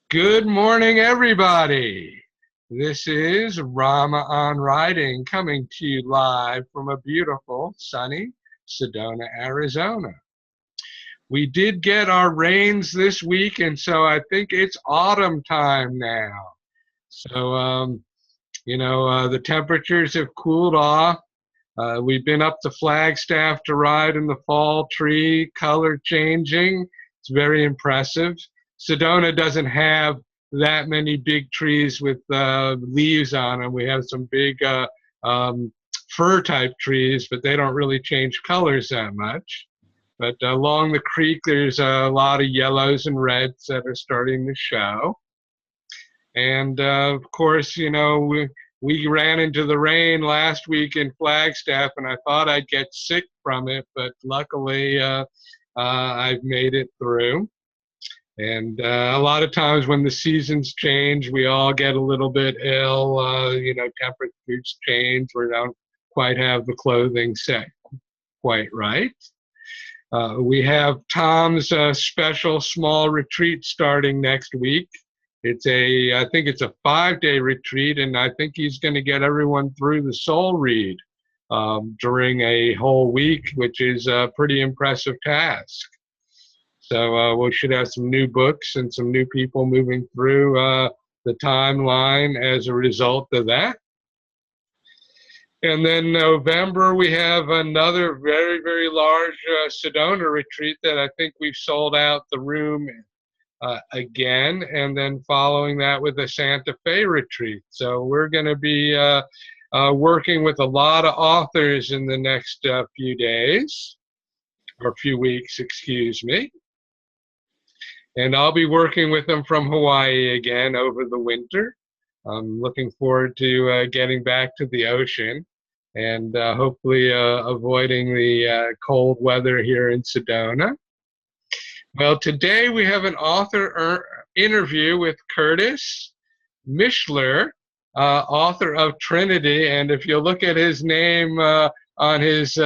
Good morning, everybody. This is Rama on Writing coming to you live from a beautiful, sunny Sedona, Arizona. We did get our rains this week, and so I think it's autumn time now. So, the temperatures have cooled off. We've been up to Flagstaff to ride in the fall tree, color changing. It's very impressive. Sedona doesn't have that many big trees with leaves on them. We have some big fir type trees, but they don't really change colors that much. But along the creek, there's a lot of yellows and reds that are starting to show. And of course, we ran into the rain last week in Flagstaff, and I thought I'd get sick from it, but luckily I've made it through. And a lot of times when the seasons change, we all get a little bit ill. Temperatures change. We don't quite have the clothing set quite right. We have Tom's special small retreat starting next week. I think it's a 5-day retreat, and I think he's going to get everyone through the soul read during a whole week, which is a pretty impressive task. So we should have some new books and some new people moving through the timeline as a result of that. And then November, we have another very, very large Sedona retreat that I think we've sold out the room again, and then following that with a Santa Fe retreat. So we're going to be working with a lot of authors in the next few days, or few weeks, excuse me. And I'll be working with them from Hawaii again over the winter. I'm looking forward to getting back to the ocean and hopefully avoiding the cold weather here in Sedona. Well, today we have an author interview with Curtis Mischler, author of Trinity. And if you look at his name on his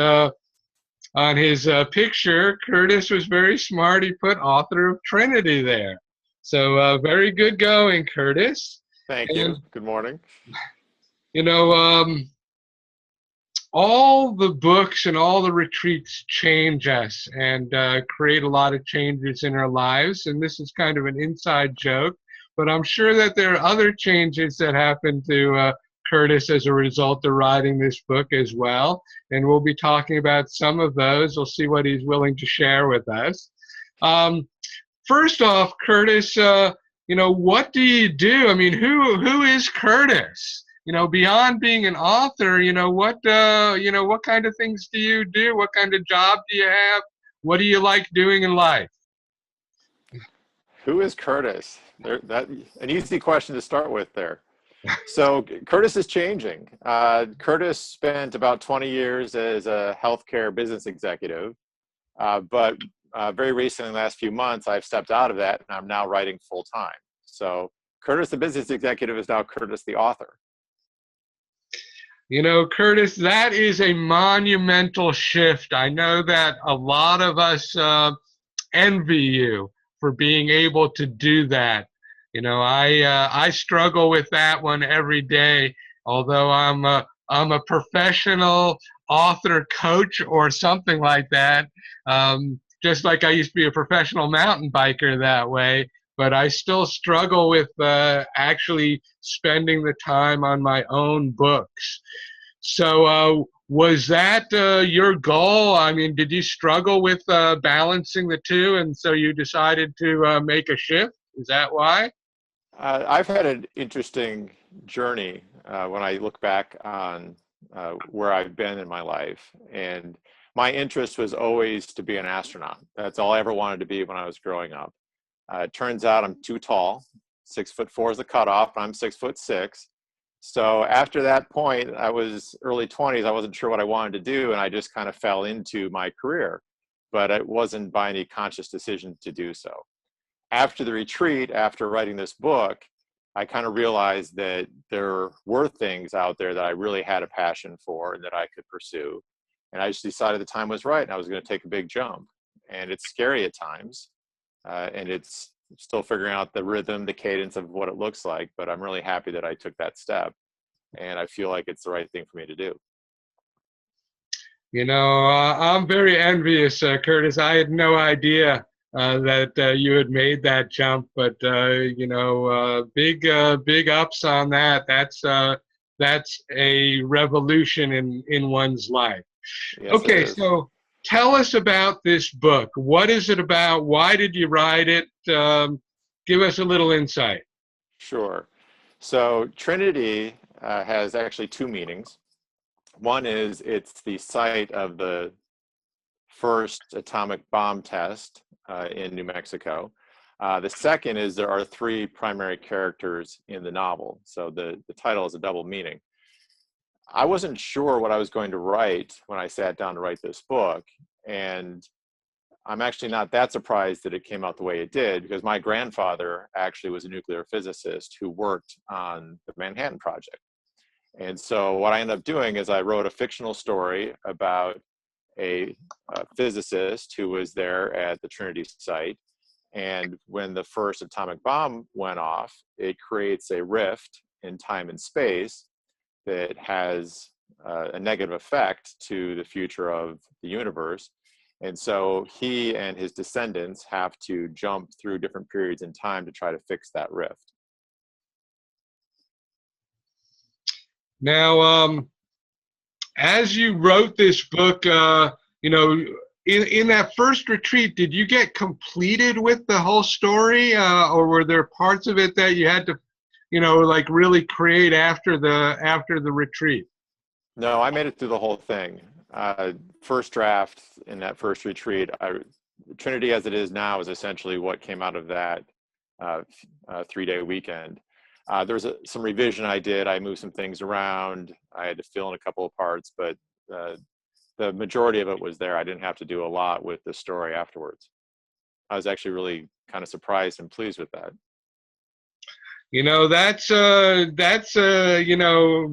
picture, Curtis was very smart. He put author of Trinity there. So very good going, Curtis. Thank you. Good morning. All the books and all the retreats change us and create a lot of changes in our lives. And this is kind of an inside joke, but I'm sure that there are other changes that happen to Curtis as a result of writing this book as well. And we'll be talking about some of those. We'll see what he's willing to share with us. First off, Curtis, what do you do? I mean, who is Curtis? Beyond being an author, what kind of things do you do? What kind of job do you have? What do you like doing in life? Who is Curtis? An easy question to start with there. So Curtis is changing. Curtis spent about 20 years as a healthcare business executive, but very recently, in the last few months, I've stepped out of that, and I'm now writing full time. So Curtis, the business executive, is now Curtis, the author. Curtis, that is a monumental shift. I know that a lot of us envy you for being able to do that. I struggle with that one every day, although I'm a professional author coach or something like that, just like I used to be a professional mountain biker that way. But I still struggle with actually spending the time on my own books. So was that your goal? I mean, did you struggle with balancing the two, and so you decided to make a shift? Is that why? I've had an interesting journey when I look back on where I've been in my life. And my interest was always to be an astronaut. That's all I ever wanted to be when I was growing up. It turns out I'm too tall. 6'4" is the cutoff, and I'm 6'6". So after that point, I was early 20s. I wasn't sure what I wanted to do, and I just kind of fell into my career. But it wasn't by any conscious decision to do so. After the retreat, after writing this book, I kind of realized that there were things out there that I really had a passion for and that I could pursue. And I just decided the time was right and I was going to take a big jump. And it's scary at times. And it's still figuring out the rhythm, the cadence of what it looks like, but I'm really happy that I took that step, and I feel like it's the right thing for me to do. I'm very envious, Curtis. I had no idea that you had made that jump, but big ups on that. That's a revolution in one's life. Yes, it Okay, is. so tell us about this book. What is it about? Why did you write it? Give us a little insight. Sure. So Trinity has actually two meanings. One is it's the site of the first atomic bomb test in New Mexico. The second is there are three primary characters in the novel. So the title is a double meaning. I wasn't sure what I was going to write when I sat down to write this book. And I'm actually not that surprised that it came out the way it did, because my grandfather actually was a nuclear physicist who worked on the Manhattan Project. And so what I ended up doing is I wrote a fictional story about a physicist who was there at the Trinity site. And when the first atomic bomb went off, it creates a rift in time and space that has a negative effect to the future of the universe. And so he and his descendants have to jump through different periods in time to try to fix that rift. Now, as you wrote this book, in that first retreat, did you get completed with the whole story, or were there parts of it that you had to, like really create after the retreat? No, I made it through the whole thing. First draft in that first retreat, Trinity as it is now is essentially what came out of that 3-day weekend. There was some revision I did. I moved some things around. I had to fill in a couple of parts, but the majority of it was there. I didn't have to do a lot with the story afterwards. I was actually really kind of surprised and pleased with that. That's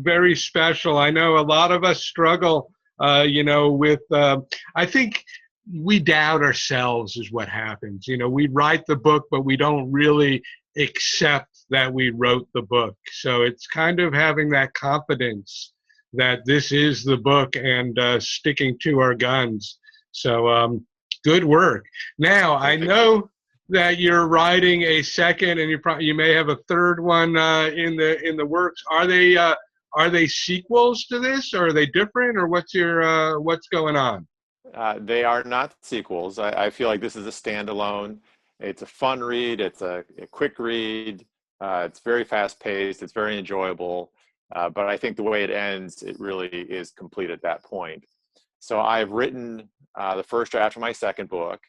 very special. I know a lot of us struggle, with. I think we doubt ourselves is what happens. We write the book, but we don't really accept that we wrote the book. So it's kind of having that confidence that this is the book and sticking to our guns. So good work. Now I Thank you. know that you're writing a second, and you may have a third one in the works. Are they sequels to this, or are they different, or what's going on? They are not sequels. I feel like this is a standalone. It's a fun read. It's a quick read. It's very fast paced. It's very enjoyable. But I think the way it ends, it really is complete at that point. So I've written the first draft of my second book.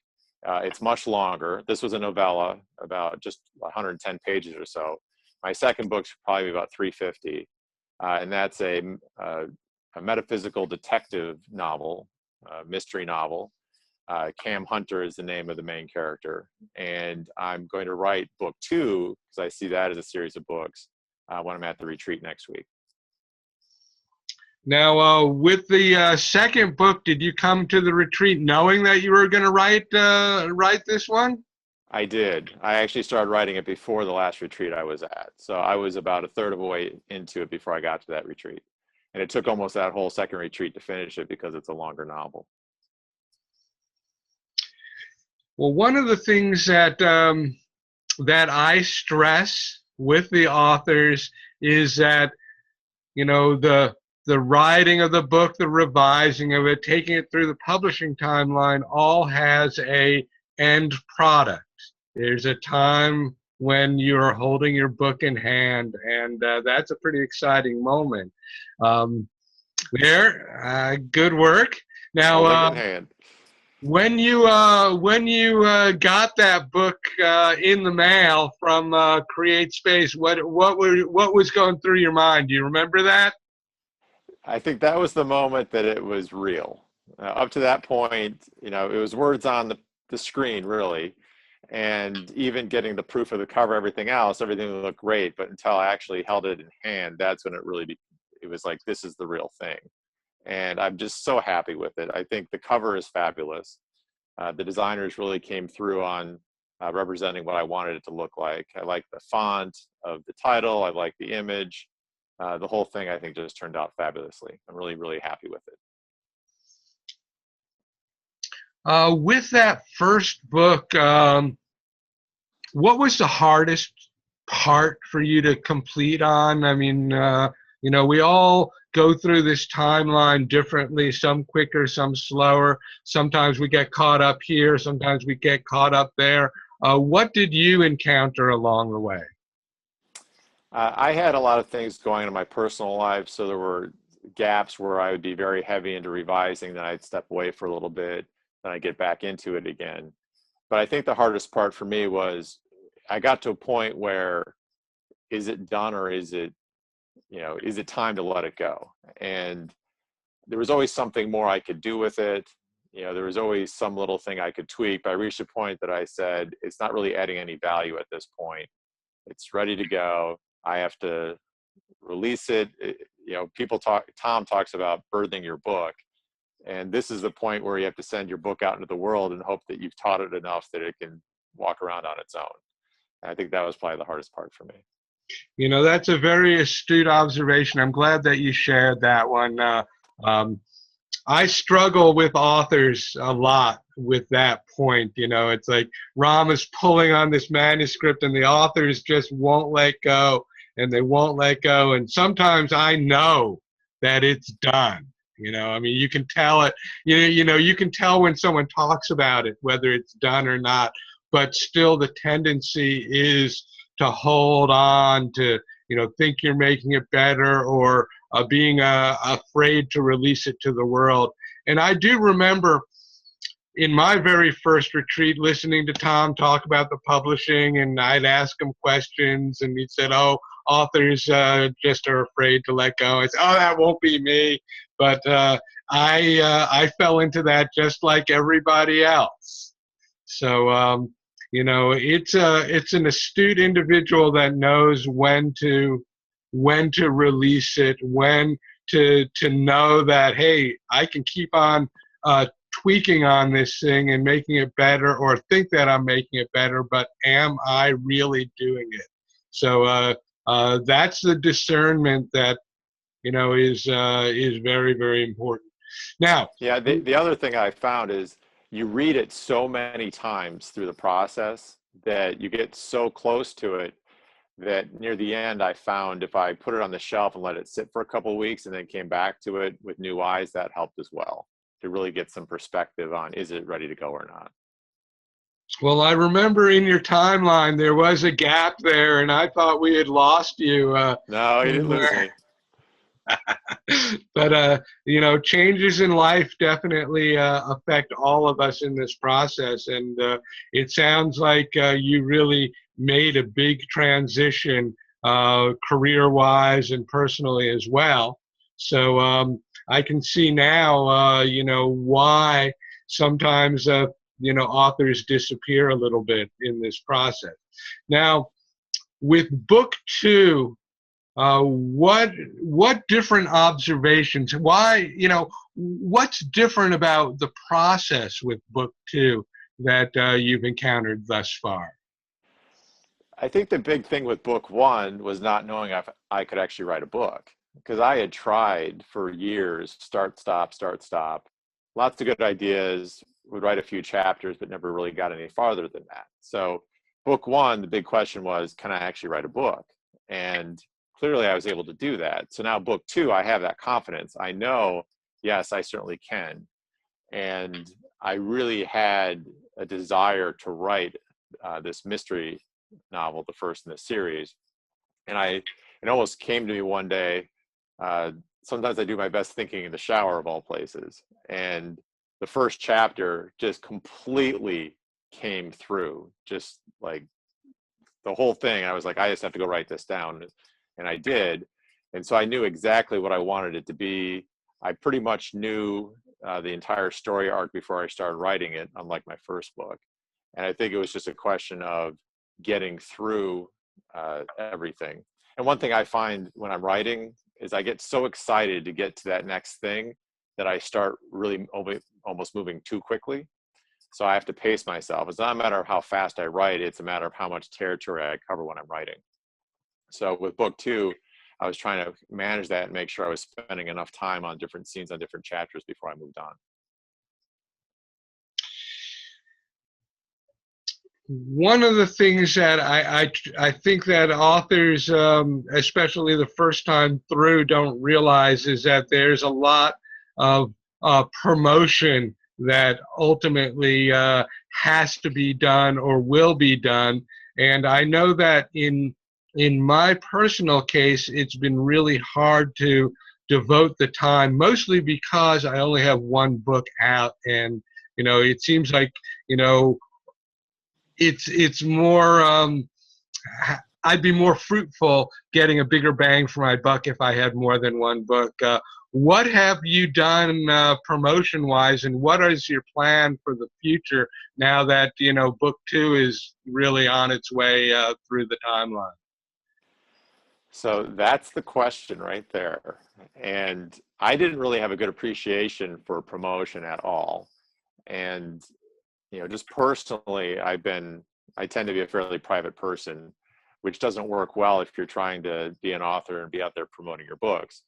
It's much longer. This was a novella, about just 110 pages or so. My second book's probably about 350, and that's a metaphysical detective novel, mystery novel. Cam Hunter is the name of the main character, and I'm going to write book 2 because I see that as a series of books when I'm at the retreat next week. Now, with the second book, did you come to the retreat knowing that you were going to write this one? I did. I actually started writing it before the last retreat I was at. So I was about a third of a way into it before I got to that retreat. And it took almost that whole second retreat to finish it because it's a longer novel. Well, one of the things that I stress with the authors is that the writing of the book, the revising of it, taking it through the publishing timeline, all has a end product. There's a time when you're holding your book in hand, and that's a pretty exciting moment. Good work. Now, Holding in hand. when you got that book in the mail from Create Space, what was going through your mind? Do you remember that? I think that was the moment that it was real. Up to that point, it was words on the screen, really. And even getting the proof of the cover, everything looked great. But until I actually held it in hand, that's when it was like, this is the real thing. And I'm just so happy with it. I think the cover is fabulous. The designers really came through on representing what I wanted it to look like. I like the font of the title. I like the image. The whole thing, I think, just turned out fabulously. I'm really, really happy with it. With that first book, what was the hardest part for you to complete on? I mean, we all go through this timeline differently, some quicker, some slower. Sometimes we get caught up here, sometimes we get caught up there. What did you encounter along the way? I had a lot of things going in my personal life, so there were gaps where I would be very heavy into revising, then I'd step away for a little bit, then I'd get back into it again. But I think the hardest part for me was I got to a point where, is it done, or is it, is it time to let it go? And there was always something more I could do with it. There was always some little thing I could tweak, but I reached a point that I said, it's not really adding any value at this point. It's ready to go. I have to release it. Tom talks about birthing your book. And this is the point where you have to send your book out into the world and hope that you've taught it enough that it can walk around on its own. And I think that was probably the hardest part for me. That's a very astute observation. I'm glad that you shared that one. I struggle with authors a lot with that point. It's like Rama's pulling on this manuscript and the authors just won't let go, and they won't let go. And sometimes I know that it's done. I mean, you can tell it, you can tell when someone talks about it, whether it's done or not, but still the tendency is to hold on to, think you're making it better, or being afraid to release it to the world. And I do remember in my very first retreat listening to Tom talk about the publishing, and I'd ask him questions, and he'd said, oh, authors just are afraid to let go. I said, oh, that won't be me. But I fell into that just like everybody else. So, it's an astute individual that knows when to release it, when to know that, hey, I can keep on tweaking on this thing and making it better, or think that I'm making it better, but am I really doing it? So that's the discernment that is very, very important. Now, yeah, the other thing I found is you read it so many times through the process that you get so close to it that near the end, I found if I put it on the shelf and let it sit for a couple of weeks and then came back to it with new eyes, that helped as well, to really get some perspective on, is it ready to go or not? well, I remember in your timeline there was a gap there, and I thought we had lost you No, you didn't lose somewhere. me. But changes in life definitely affect all of us in this process, and it sounds like you really made a big transition career-wise and personally as well. So I can see now, why sometimes authors disappear a little bit in this process. Now, with book two, what different observations? Why, what's different about the process with book two that you've encountered thus far? I think the big thing with book one was not knowing if I could actually write a book, because I had tried for years, start, stop, lots of good ideas, would write a few chapters, but never really got any farther than that. So book one, the big question was, can I actually write a book? And clearly I was able to do that. So now book two, I have that confidence. I know, yes, I certainly can. And I really had a desire to write this mystery novel, the first in the series. And it almost came to me one day. Sometimes I do my best thinking in the shower, of all places. And the first chapter just completely came through, just like the whole thing. I was like, I just have to go write this down. And I did. And so I knew exactly what I wanted it to be. I pretty much knew the entire story arc before I started writing it, unlike my first book. And I think it was just a question of getting through everything. And one thing I find when I'm writing is I get so excited to get to that next thing that I start really almost moving too quickly. So I have to pace myself. It's not a matter of how fast I write, it's a matter of how much territory I cover when I'm writing. So with book 2, I was trying to manage that and make sure I was spending enough time on different scenes, on different chapters before I moved on. One of the things that I think that authors, especially the first time through, don't realize is that there's a lot of promotion that ultimately has to be done or will be done. And I know that in my personal case, it's been really hard to devote the time, mostly because I only have one book out, and it seems like it's more I'd be more fruitful getting a bigger bang for my buck if I had more than one book. What have you done promotion wise, and what is your plan for the future now that book 2 is really on its way through the timeline? So that's the question right there. And I didn't really have a good appreciation for promotion at all. And just personally, I tend to be a fairly private person, which doesn't work well if you're trying to be an author and be out there promoting your books.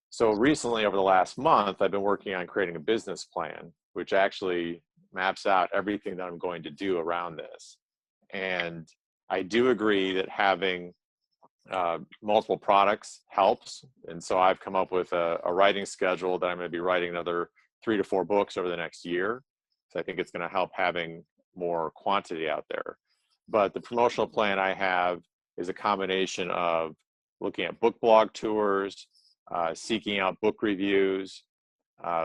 So recently, over the last month, I've been working on creating a business plan, which actually maps out everything that I'm going to do around this. And I do agree that having multiple products helps. And so I've come up with a writing schedule that I'm going to be writing another 3 to 4 books over the next year. So I think it's going to help having more quantity out there. But the promotional plan I have is a combination of looking at book blog tours, seeking out book reviews,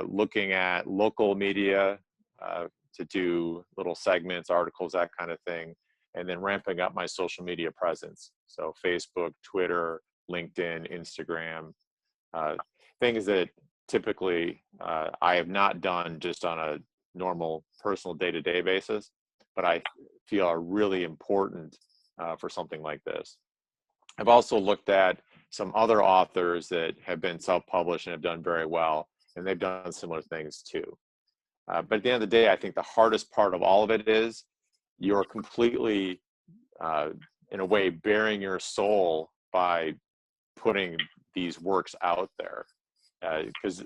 looking at local media to do little segments, articles, that kind of thing, and then ramping up my social media presence. So Facebook, Twitter, LinkedIn, Instagram, things that typically I have not done just on a normal personal day-to-day basis, but I feel are really important for something like this. I've also looked at some other authors that have been self-published and have done very well, and they've done similar things too. But at the end of the day, I think the hardest part of all of it is you're completely, in a way, bearing your soul by putting these works out there. Because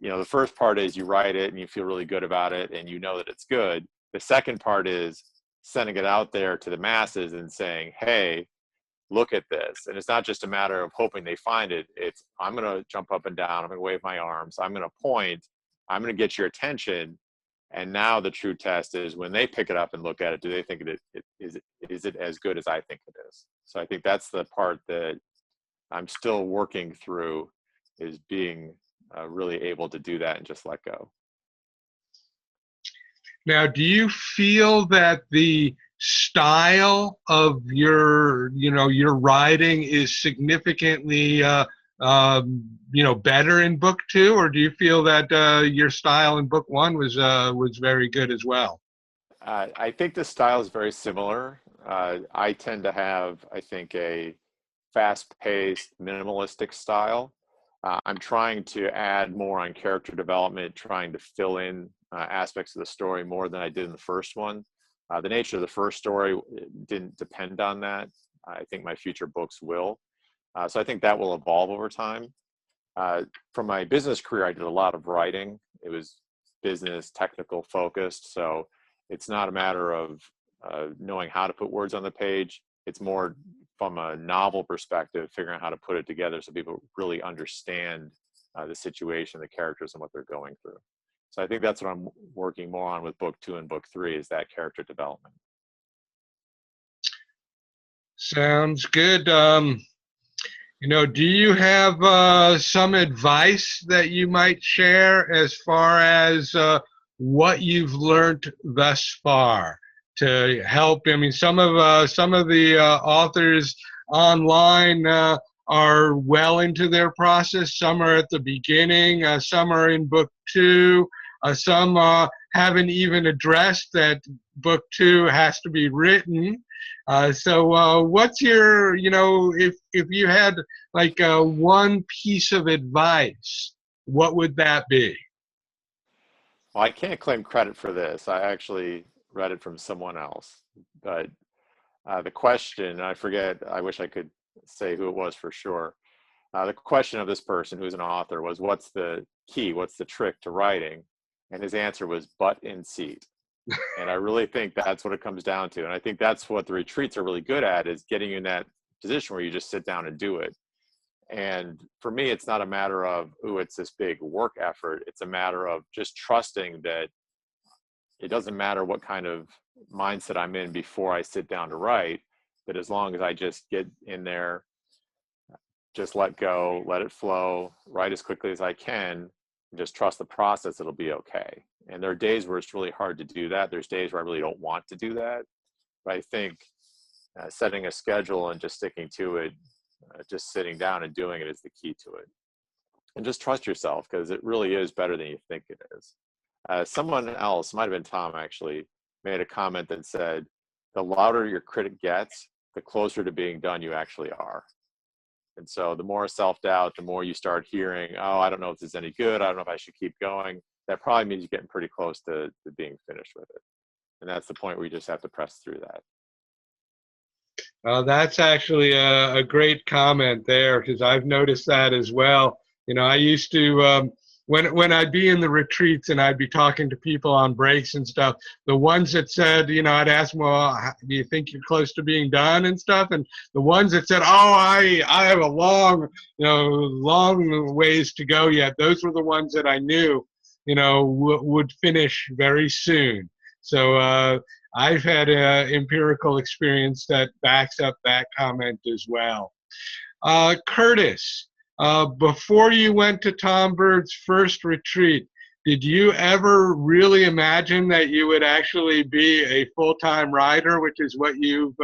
the first part is you write it and you feel really good about it and you know that it's good. The second part is sending it out there to the masses and saying, hey, look at this. And it's not just a matter of hoping they find it. It's, I'm going to jump up and down. I'm going to wave my arms. I'm going to point. I'm going to get your attention. And now the true test is when they pick it up and look at it, do they think is it as good as I think it is? So I think that's the part that I'm still working through, is being really able to do that and just let go. Now, do you feel that the style of your writing is significantly better in book 2, or do you feel that your style in book 1 was very good as well? I think the style is very similar. I tend to have, I think, a fast-paced, minimalistic style. I'm trying to add more on character development, trying to fill in aspects of the story more than I did in the first one. The nature of the first story didn't depend on that. I think my future books will. So I think that will evolve over time. From my business career, I did a lot of writing. It was business, technical focused. So it's not a matter of knowing how to put words on the page. It's more from a novel perspective, figuring out how to put it together so people really understand the situation, the characters, and what they're going through. So I think that's what I'm working more on with book 2 and book 3, is that character development. Sounds good. Do you have some advice that you might share as far as what you've learned thus far to help? I mean, some of the authors online are well into their process. Some are at the beginning. Some are in book 2. Some haven't even addressed that book 2 has to be written. So what's your, if you had like one piece of advice, what would that be? Well, I can't claim credit for this. I actually read it from someone else. But the question, I forget, I wish I could say who it was for sure. The question of this person who's an author was, what's the key? What's the trick to writing? And his answer was butt in seat. And I really think that's what it comes down to. And I think that's what the retreats are really good at, is getting you in that position where you just sit down and do it. And for me, it's not a matter of, ooh, it's this big work effort. It's a matter of just trusting that it doesn't matter what kind of mindset I'm in before I sit down to write, that as long as I just get in there, just let go, let it flow, write as quickly as I can, and just trust the process, it'll be okay. And there are days where it's really hard to do that. There's days where I really don't want to do that. But I think setting a schedule and just sticking to it, just sitting down and doing it is the key to it. And just trust yourself, because it really is better than you think it is. Someone else, might have been Tom actually, made a comment that said, the louder your critic gets, the closer to being done you actually are. And so the more self-doubt, the more you start hearing, oh, I don't know if this is any good, I don't know if I should keep going, that probably means you're getting pretty close to being finished with it. And that's the point where you just have to press through that. That's actually a great comment there, because I've noticed that as well. I used to, when I'd be in the retreats and I'd be talking to people on breaks and stuff, the ones that said, I'd ask them, well, do you think you're close to being done and stuff? And the ones that said, oh, I have a long ways to go yet, those were the ones that I knew, would finish very soon. So, I've had empirical experience that backs up that comment as well. Curtis, before you went to Tom Bird's first retreat, did you ever really imagine that you would actually be a full-time writer, which is what you've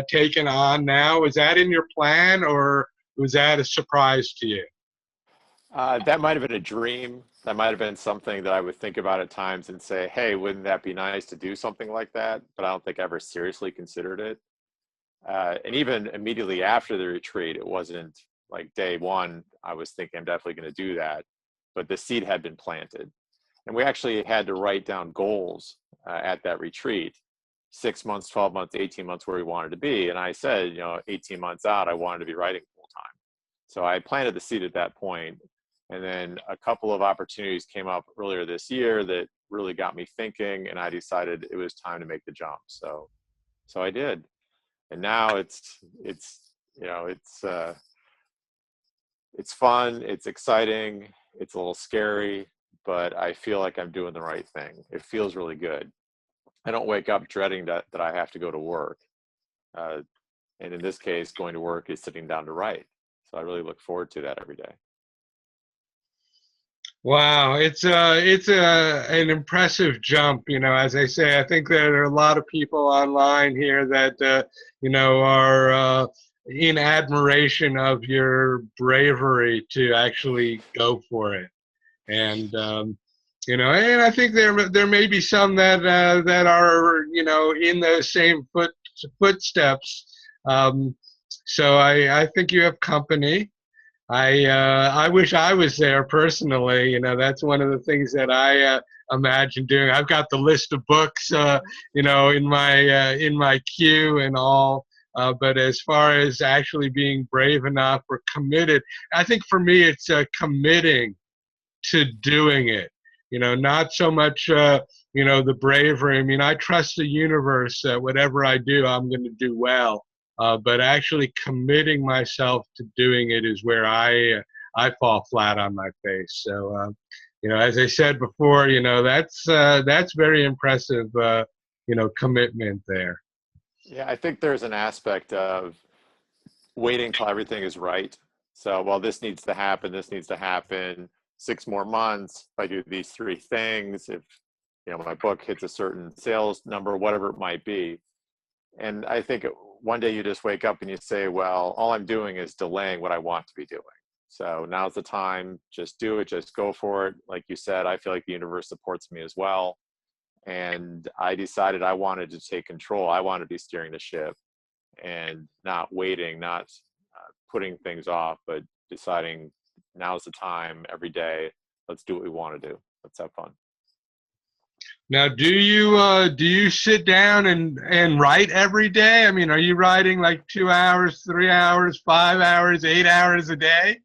taken on now? Was that in your plan, or was that a surprise to you? That might have been a dream. That might have been something that I would think about at times and say, hey, wouldn't that be nice to do something like that? But I don't think I ever seriously considered it. And even immediately after the retreat, it wasn't like day one, I was thinking I'm definitely going to do that. But the seed had been planted. And we actually had to write down goals at that retreat, 6 months, 12 months, 18 months, where we wanted to be. And I said, 18 months out, I wanted to be writing full time. So I planted the seed at that point. And then a couple of opportunities came up earlier this year that really got me thinking, and I decided it was time to make the jump. So I did. And now it's fun, it's exciting, it's a little scary, but I feel like I'm doing the right thing. It feels really good. I don't wake up dreading that I have to go to work. Uh, and in this case, going to work is sitting down to write. So I really look forward to that every day. Wow, it's an impressive jump. As I say, I think there are a lot of people online here that are in admiration of your bravery to actually go for it. And and I think there may be some that are in those same footsteps. So I think you have company. I wish I was there personally. That's one of the things that I imagine doing. I've got the list of books, in my queue and all. But as far as actually being brave enough or committed, I think for me it's committing to doing it. Not so much the bravery. I mean, I trust the universe that whatever I do, I'm going to do well. But actually committing myself to doing it is where I fall flat on my face. So as I said before, that's very impressive. Commitment there. Yeah, I think there's an aspect of waiting till everything is right. So, well, this needs to happen, this needs to happen, 6 more months, if I do these three things, if my book hits a certain sales number, whatever it might be. And I think one day you just wake up and you say, well, all I'm doing is delaying what I want to be doing. So now's the time, just do it, just go for it. Like you said, I feel like the universe supports me as well. And I decided I wanted to take control. I wanted to be steering the ship and not waiting, not putting things off, but deciding now's the time every day. Let's do what we want to do. Let's have fun. Now, do you sit down and write every day? I mean, are you writing like 2 hours, 3 hours, 5 hours, 8 hours a day?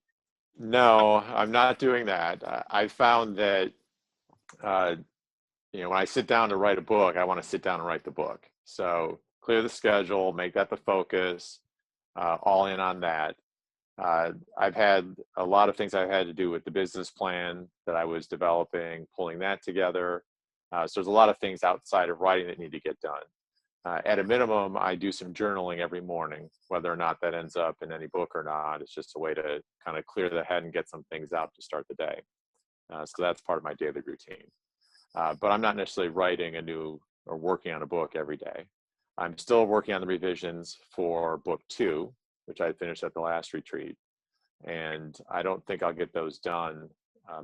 No, I'm not doing that. I found that uh, when I sit down to write a book, I want to sit down and write the book. So clear the schedule, make that the focus, all in on that. I've had a lot of things I've had to do with the business plan that I was developing, pulling that together. So there's a lot of things outside of writing that need to get done. At a minimum, I do some journaling every morning, whether or not that ends up in any book or not. It's just a way to kind of clear the head and get some things out to start the day. So that's part of my daily routine. But I'm not necessarily writing a new or working on a book every day. I'm still working on the revisions for book 2, which I finished at the last retreat. And I don't think I'll get those done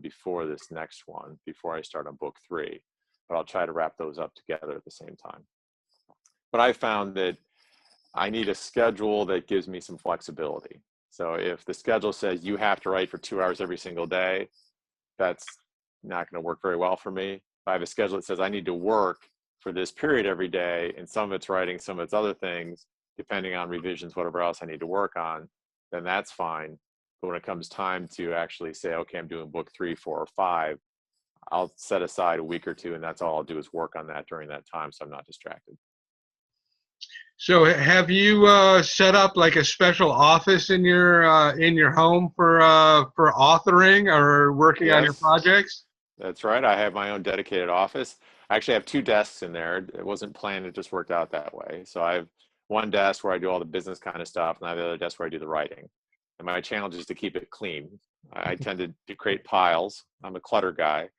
before this next one, before I start on book 3. But I'll try to wrap those up together at the same time. But I found that I need a schedule that gives me some flexibility. So if the schedule says you have to write for 2 hours every single day, that's not going to work very well for me. If I have a schedule that says I need to work for this period every day, and some of it's writing, some of it's other things, depending on revisions, whatever else I need to work on, then that's fine. But when it comes time to actually say, okay, I'm doing book 3, 4, or 5, I'll set aside a week or two, and that's all I'll do is work on that during that time, so I'm not distracted. So have you set up like a special office in your home for authoring or working on your Yes, projects? that's right. I have my own dedicated office. I actually have 2 desks in there. It wasn't planned, it just worked out that way. So I have one desk where I do all the business kind of stuff, and I have the other desk where I do the writing. And my challenge is to keep it clean. I tend to create piles. I'm a clutter guy.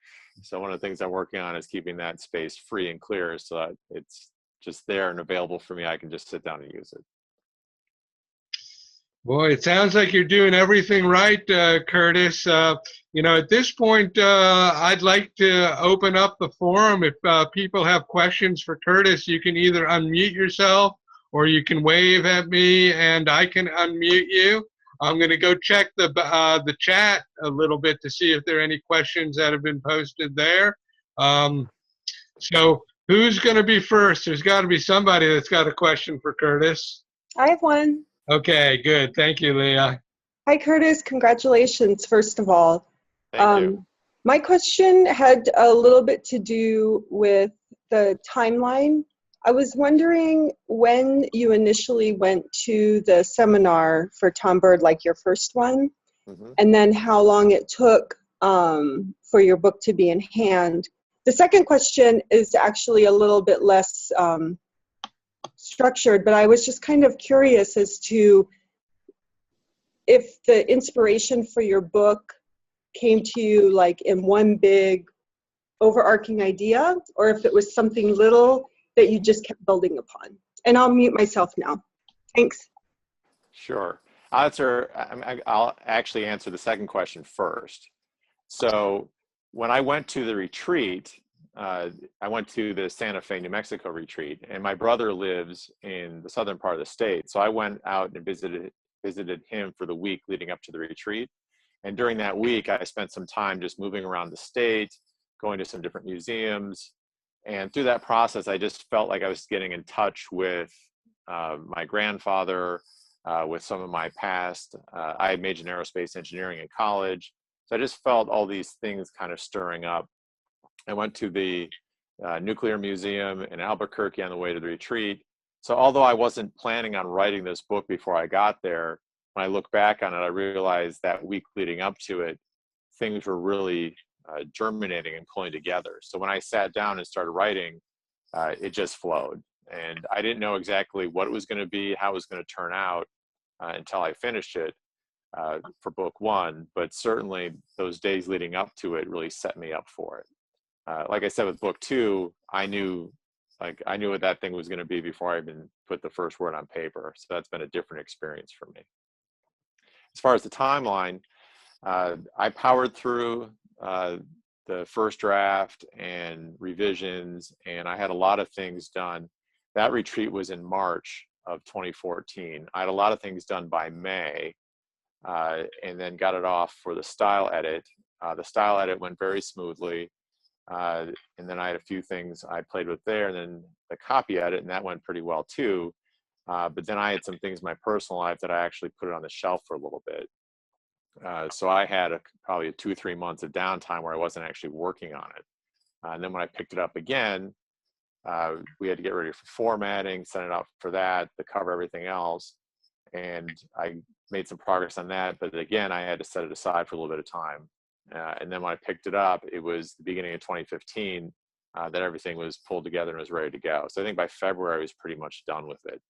So one of the things I'm working on is keeping that space free and clear so that it's just there and available for me. I can just sit down and use it. Boy, it sounds like you're doing everything right, Curtis. At this point, I'd like to open up the forum. If people have questions for Curtis, you can either unmute yourself or you can wave at me and I can unmute you. I'm going to go check the chat a little bit to see if there are any questions that have been posted there. So who's going to be first? There's got to be somebody that's got a question for Curtis. I have one. Okay, good. Thank you, Leah. Hi, Curtis. Congratulations, first of all. Thank you. My question had a little bit to do with the timeline. I was wondering when you initially went to the seminar for Tom Bird, like your first one, and then how long it took for your book to be in hand. The second question is actually a little bit less structured, but I was just kind of curious as to if the inspiration for your book came to you like in one big overarching idea, or if it was something little that you just kept building upon. And I'll mute myself now. Thanks. Sure. I'll actually answer the second question first. So when I went to the retreat, I went to the Santa Fe, New Mexico retreat, and my brother lives in the southern part of the state. So I went out and visited him for the week leading up to the retreat. And during that week, I spent some time just moving around the state, going to some different museums. And through that process, I just felt like I was getting in touch with my grandfather, with some of my past. I had majored in aerospace engineering in college. So I just felt all these things kind of stirring up. I went to the Nuclear Museum in Albuquerque on the way to the retreat. So although I wasn't planning on writing this book before I got there, when I look back on it, I realized that week leading up to it, things were really germinating and pulling together. So when I sat down and started writing, it just flowed. And I didn't know exactly what it was going to be, how it was going to turn out until I finished it for book 1. But certainly those days leading up to it really set me up for it. Like I said, with book 2, I knew what that thing was going to be before I even put the first word on paper. So that's been a different experience for me. As far as the timeline, I powered through the first draft and revisions, and I had a lot of things done. That retreat was in March of 2014. I had a lot of things done by May, and then got it off for the style edit. The style edit went very smoothly. And then I had a few things I played with there, and then the copy edit, and that went pretty well too. But then I had some things in my personal life that I actually put it on the shelf for a little bit. So I had probably 2 or 3 months of downtime where I wasn't actually working on it. And then when I picked it up again, we had to get ready for formatting, send it out for that, to cover everything else. And I made some progress on that. But again, I had to set it aside for a little bit of time. And then when I picked it up, it was the beginning of 2015 that everything was pulled together and was ready to go. So I think by February, I was pretty much done with it.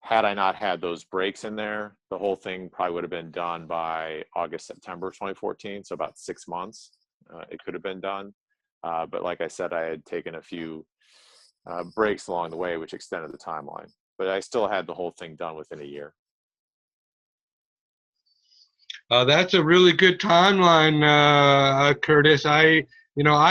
Had I not had those breaks in there, the whole thing probably would have been done by August, September 2014. So about 6 months, it could have been done. But like I said, I had taken a few breaks along the way, which extended the timeline. But I still had the whole thing done within a year. That's a really good timeline, Curtis. I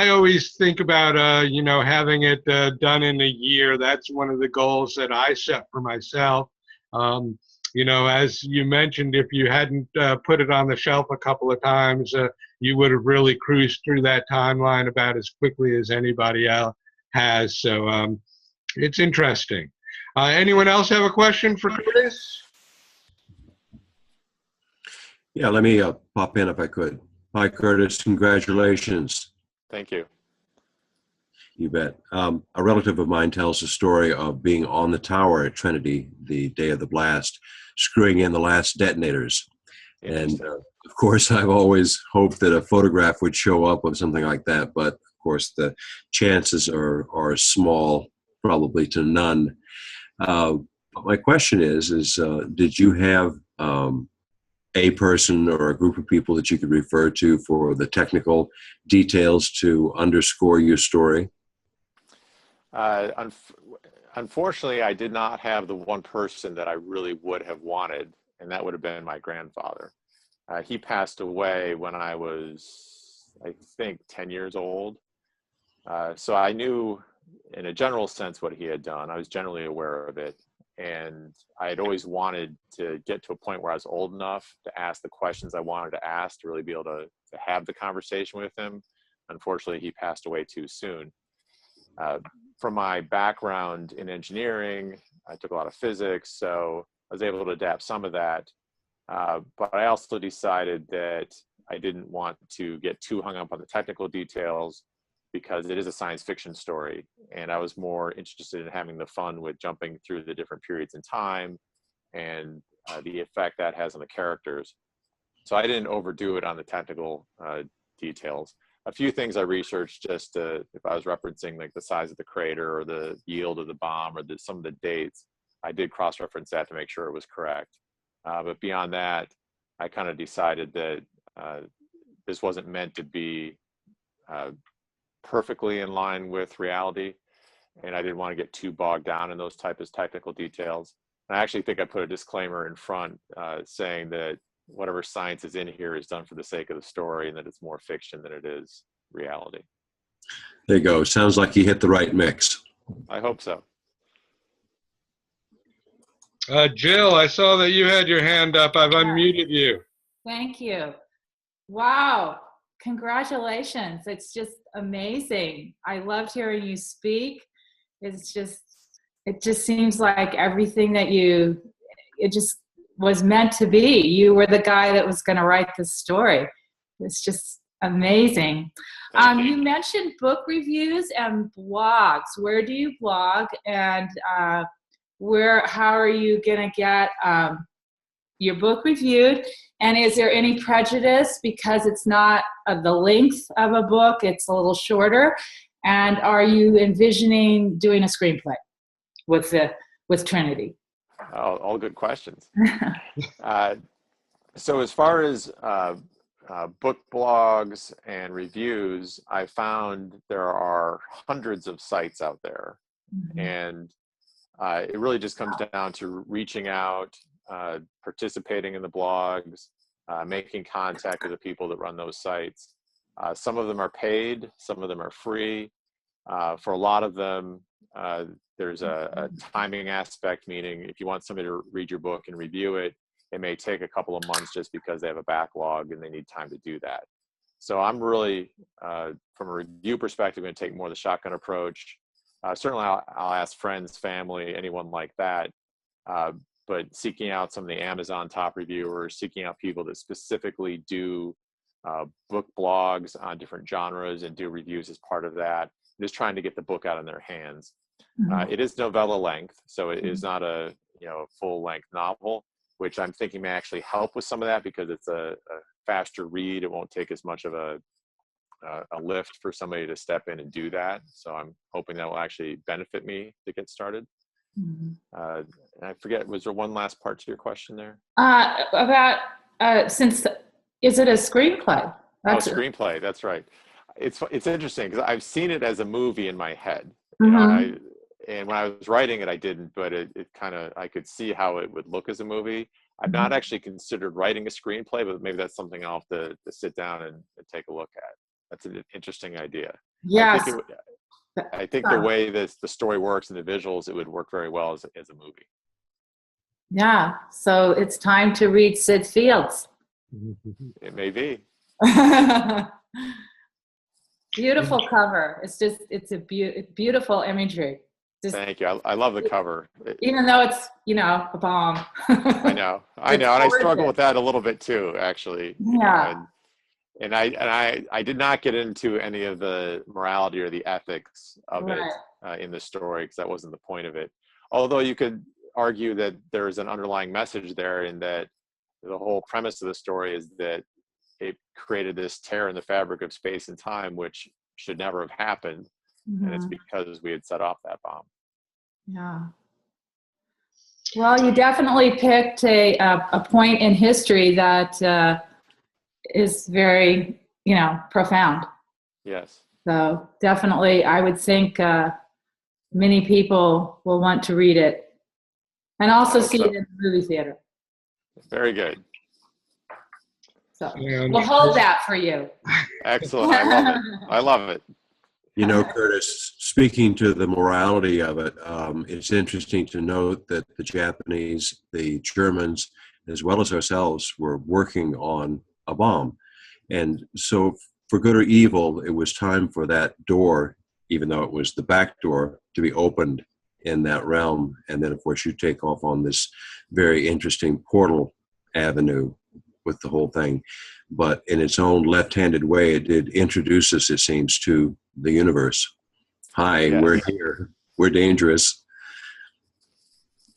always think about, having it done in a year. That's one of the goals that I set for myself. As you mentioned, if you hadn't put it on the shelf a couple of times, you would have really cruised through that timeline about as quickly as anybody else has. So it's interesting. Anyone else have a question for Curtis? Yeah, let me pop in if I could. Hi, Curtis. Congratulations. Thank you. You bet. A relative of mine tells the story of being on the tower at Trinity the day of the blast, screwing in the last detonators. And of course, I've always hoped that a photograph would show up of something like that. But of course, the chances are small, probably to none. But my question is did you have a person or a group of people that you could refer to for the technical details to underscore your story? Unfortunately, I did not have the one person that I really would have wanted, and that would have been my grandfather. He passed away when I was, I think, 10 years old. So I knew in a general sense what he had done. I was generally aware of it. And I had always wanted to get to a point where I was old enough to ask the questions I wanted to ask, to really be able to have the conversation with him. Unfortunately, he passed away too soon. From my background in engineering, I took a lot of physics, so I was able to adapt some of that. But I also decided that I didn't want to get too hung up on the technical details, because it is a science fiction story. And I was more interested in having the fun with jumping through the different periods in time and the effect that has on the characters. So I didn't overdo it on the technical details. A few things I researched just if I was referencing like the size of the crater or the yield of the bomb or some of the dates, I did cross-reference that to make sure it was correct. But beyond that, I kind of decided that this wasn't meant to be perfectly in line with reality, and I didn't want to get too bogged down in those types of technical details. And I actually think I put a disclaimer in front saying that whatever science is in here is done for the sake of the story, and that it's more fiction than it is reality. There you go. Sounds like you hit the right mix. I hope so. Jill, I saw that you had your hand up. I've unmuted you. Thank you. Wow. Congratulations. It's just amazing. I loved hearing you speak. It just seems like everything that it just was meant to be. You were the guy that was going to write this story. It's just amazing. You mentioned book reviews and blogs. Where do you blog, and how are you going to get your book reviewed? And is there any prejudice because it's not the length of a book, it's a little shorter? And are you envisioning doing a screenplay with Trinity? All good questions. So as far as book blogs and reviews, I found there are hundreds of sites out there. Mm-hmm. And it really just comes down to reaching out, participating in the blogs, making contact with the people that run those sites. Some of them are paid, some of them are free. For a lot of them, there's a timing aspect, meaning if you want somebody to read your book and review it, it may take a couple of months just because they have a backlog and they need time to do that. So I'm really, from a review perspective, going to take more of the shotgun approach. Certainly, I'll ask friends, family, anyone like that. But seeking out some of the Amazon top reviewers, seeking out people that specifically do book blogs on different genres and do reviews as part of that, just trying to get the book out in their hands. It is novella length, so it is not a full-length novel, which I'm thinking may actually help with some of that because it's a faster read. It won't take as much of a lift for somebody to step in and do that. So I'm hoping that will actually benefit me to get started. And I forget, was there one last part to your question there? About is it a screenplay? Screenplay. That's right. It's interesting because I've seen it as a movie in my head. You know, and when I was writing it, I didn't, but it kind of, I could see how it would look as a movie. I've not actually considered writing a screenplay, but maybe that's something I'll have to sit down and take a look at. That's an interesting idea. Yes. I think the way the story works and the visuals, it would work very well as a movie. Yeah. So it's time to read Sid Fields. It may be. Beautiful cover. It's a beautiful imagery. Thank you. I love the cover. Even though it's, a bomb. I know. And I struggle with that a little bit too, actually. Yeah. And I did not get into any of the morality or the ethics of it in the story, because that wasn't the point of it. Although you could argue that there's an underlying message there, in that the whole premise of the story is that it created this tear in the fabric of space and time, which should never have happened. And it's because we had set off that bomb. Yeah. Well, you definitely picked a point in history that is very, profound. Yes. So definitely, I would think many people will want to read it and also see it in the movie theater. Very good. So we'll hold that for you. Excellent. I love it. I love it. Curtis, speaking to the morality of it, it's interesting to note that the Japanese, the Germans, as well as ourselves, were working on a bomb. And so for good or evil, it was time for that door, even though it was the back door, to be opened in that realm. And then, of course, you take off on this very interesting portal avenue with the whole thing. But in its own left-handed way, it did introduce us, it seems, to the universe. Hi, yes. We're here. We're dangerous.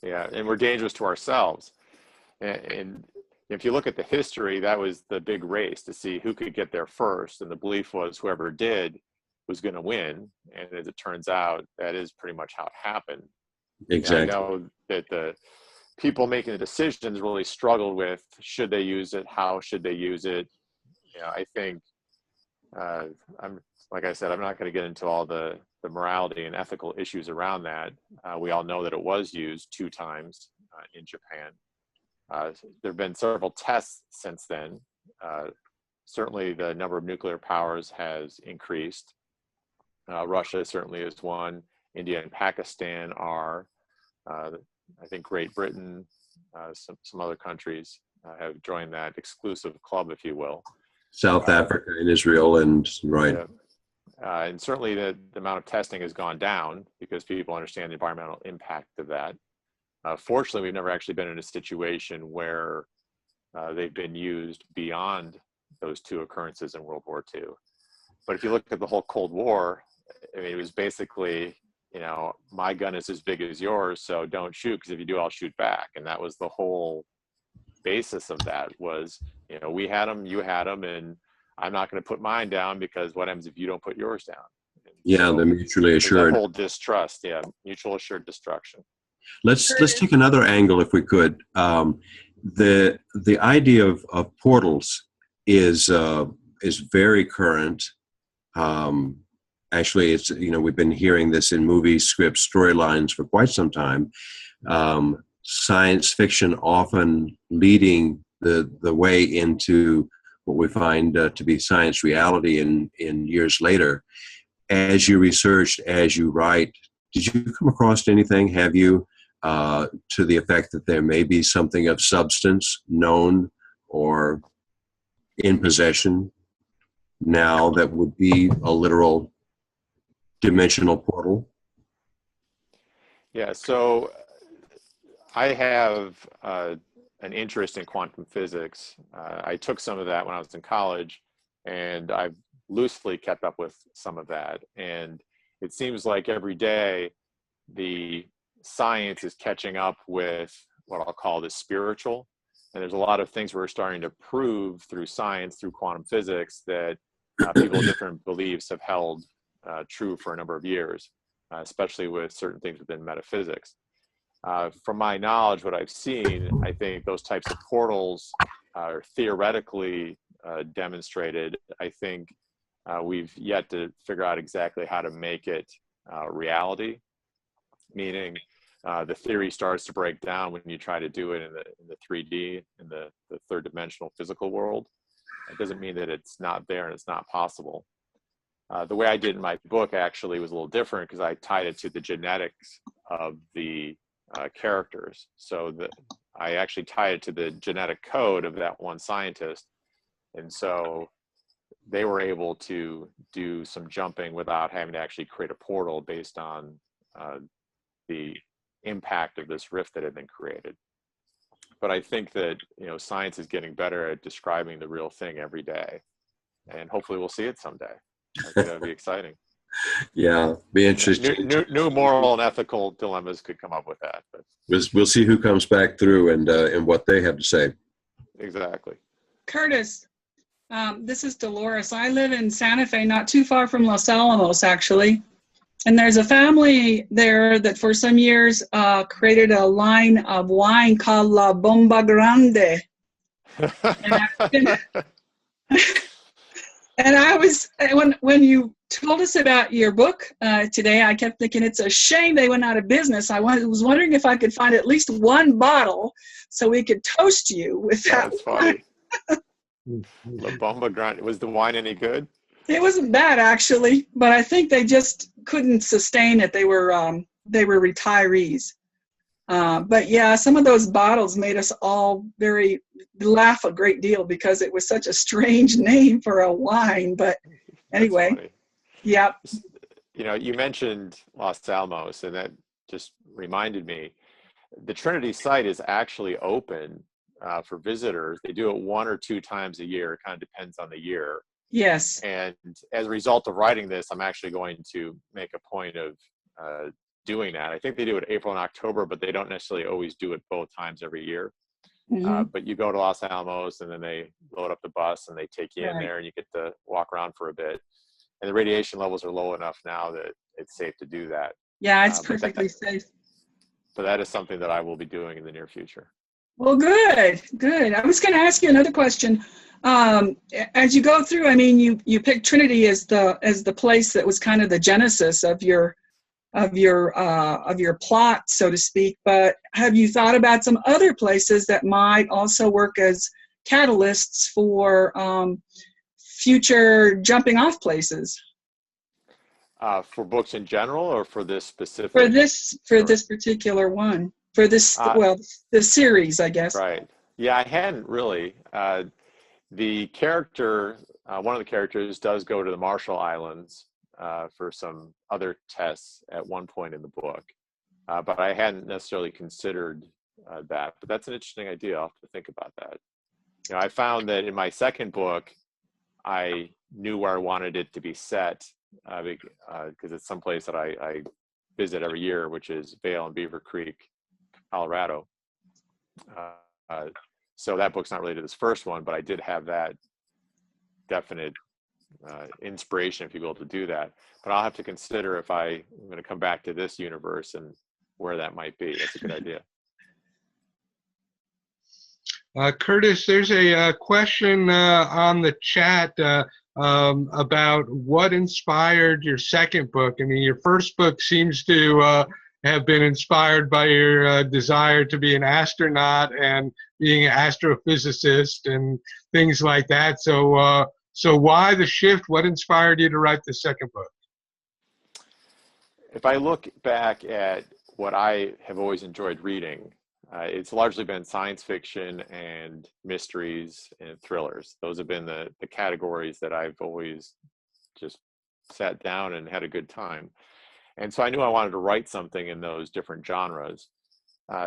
Yeah, and we're dangerous to ourselves. And if you look at the history, that was the big race to see who could get there first. And the belief was whoever did was going to win. And as it turns out, that is pretty much how it happened. Exactly. And I know that the people making the decisions really struggled with, should they use it? How should they use it? I think, like I said, I'm not going to get into all the morality and ethical issues around that. We all know that it was used 2 times in Japan. There have been several tests since then. Certainly the number of nuclear powers has increased. Russia certainly is one. India and Pakistan are. I think Great Britain, some other countries have joined that exclusive club, if you will. South Africa and Israel, and right. Yeah. And certainly the amount of testing has gone down because people understand the environmental impact of that. Fortunately, we've never actually been in a situation where they've been used beyond those 2 occurrences in World War II. But if you look at the whole Cold War, I mean, it was basically, my gun is as big as yours, so don't shoot, because if you do, I'll shoot back. And that was the whole basis of that was, we had them, you had them, and I'm not going to put mine down, because what happens if you don't put yours down? And yeah, they're mutually assured. That whole distrust, mutual assured destruction. Let's take another angle, if we could. The idea of portals is very current. Actually, it's we've been hearing this in movie scripts, storylines for quite some time. Science fiction often leading the way into what we find to be science reality in years later. As you researched, as you write, did you come across anything? Have you to the effect that there may be something of substance known or in possession now that would be a literal dimensional portal? Yeah, so I have an interest in quantum physics. I took some of that when I was in college, and I've loosely kept up with some of that. And it seems like every day the science is catching up with what I'll call the spiritual. And there's a lot of things we're starting to prove through science, through quantum physics, that people with different beliefs have held true for a number of years, especially with certain things within metaphysics. From my knowledge, what I've seen, I think those types of portals are theoretically demonstrated. I think we've yet to figure out exactly how to make it reality, meaning the theory starts to break down when you try to do it in the 3D, in the third dimensional physical world. It doesn't mean that it's not there and it's not possible. The way I did in my book actually was a little different because I tied it to the genetics of the characters. So I actually tied it to the genetic code of that one scientist. And so they were able to do some jumping without having to actually create a portal based on the impact of this rift that had been created. But I think that, science is getting better at describing the real thing every day. And hopefully we'll see it someday. I think that would be exciting. Yeah, be interesting. New moral and ethical dilemmas could come up with that. But We'll see who comes back through and what they have to say. Exactly. Curtis, this is Dolores. I live in Santa Fe, not too far from Los Alamos, actually. And there's a family there that for some years created a line of wine called La Bomba Grande. And I was, when you told us about your book today, I kept thinking it's a shame they went out of business. I was wondering if I could find at least one bottle so we could toast you with that. That's funny. La Bomba Grande. Was the wine any good? It wasn't bad, actually, but I think they just couldn't sustain it. They were retirees. But yeah, some of those bottles made us all laugh a great deal because it was such a strange name for a wine. But anyway, yeah. You mentioned Los Alamos, and that just reminded me, the Trinity site is actually open for visitors. They do it 1 or 2 times a year. It kind of depends on the year. Yes. And as a result of writing this, I'm actually going to make a point of doing that. I think they do it April and October, but they don't necessarily always do it both times every year. Mm-hmm. But you go to Los Alamos and then they load up the bus and they take you in there and you get to walk around for a bit. And the radiation levels are low enough now that it's safe to do that. Yeah, it's perfectly safe. So that is something that I will be doing in the near future. Well, good. I was going to ask you another question. As you go through, I mean, you picked Trinity as the place that was kind of the genesis of your plot, so to speak. But have you thought about some other places that might also work as catalysts for future jumping off places? For books in general, or for this specific? For this particular one. For this, the series, I guess. Right. Yeah, I hadn't really. The character, one of the characters does go to the Marshall Islands for some other tests at one point in the book. But I hadn't necessarily considered that. But that's an interesting idea. I'll have to think about that. I found that in my second book, I knew where I wanted it to be set because it's someplace that I visit every year, which is Vail and Beaver Creek, Colorado. So that book's not related to this first one, but I did have that definite inspiration, if you will, to do that. But I'll have to consider if I'm going to come back to this universe and where that might be. That's a good idea. Curtis, there's a question on the chat about what inspired your second book. I mean, your first book seems to have been inspired by your desire to be an astronaut and being an astrophysicist and things like that. So, so why the shift? What inspired you to write the second book? If I look back at what I have always enjoyed reading, it's largely been science fiction and mysteries and thrillers. Those have been the categories that I've always just sat down and had a good time. And so I knew I wanted to write something in those different genres.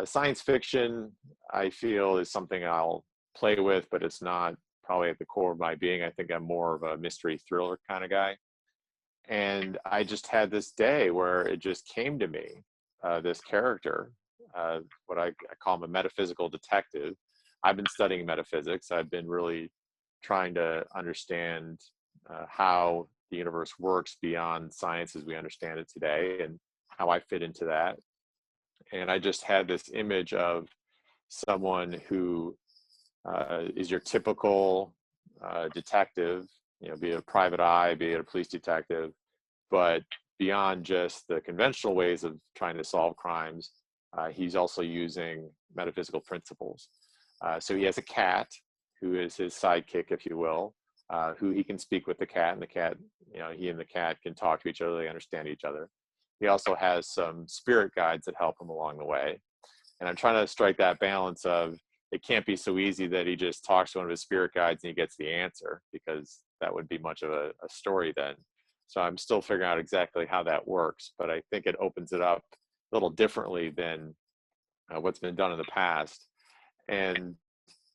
Science fiction, I feel, is something I'll play with, but it's not probably at the core of my being. I think I'm more of a mystery thriller kind of guy. And I just had this day where it just came to me, this character, what I call him a metaphysical detective. I've been studying metaphysics. I've been really trying to understand how the universe works beyond science as we understand it today and how I fit into that. And I just had this image of someone who is your typical detective, be it a private eye, be it a police detective, but beyond just the conventional ways of trying to solve crimes, he's also using metaphysical principles. So he has a cat who is his sidekick, if you will, who he can speak with the cat, and the cat, he and the cat can talk to each other, they understand each other. He also has some spirit guides that help him along the way. And I'm trying to strike that balance of, it can't be so easy that he just talks to one of his spirit guides and he gets the answer, because that would be much of a story then. So I'm still figuring out exactly how that works, but I think it opens it up a little differently than what's been done in the past. And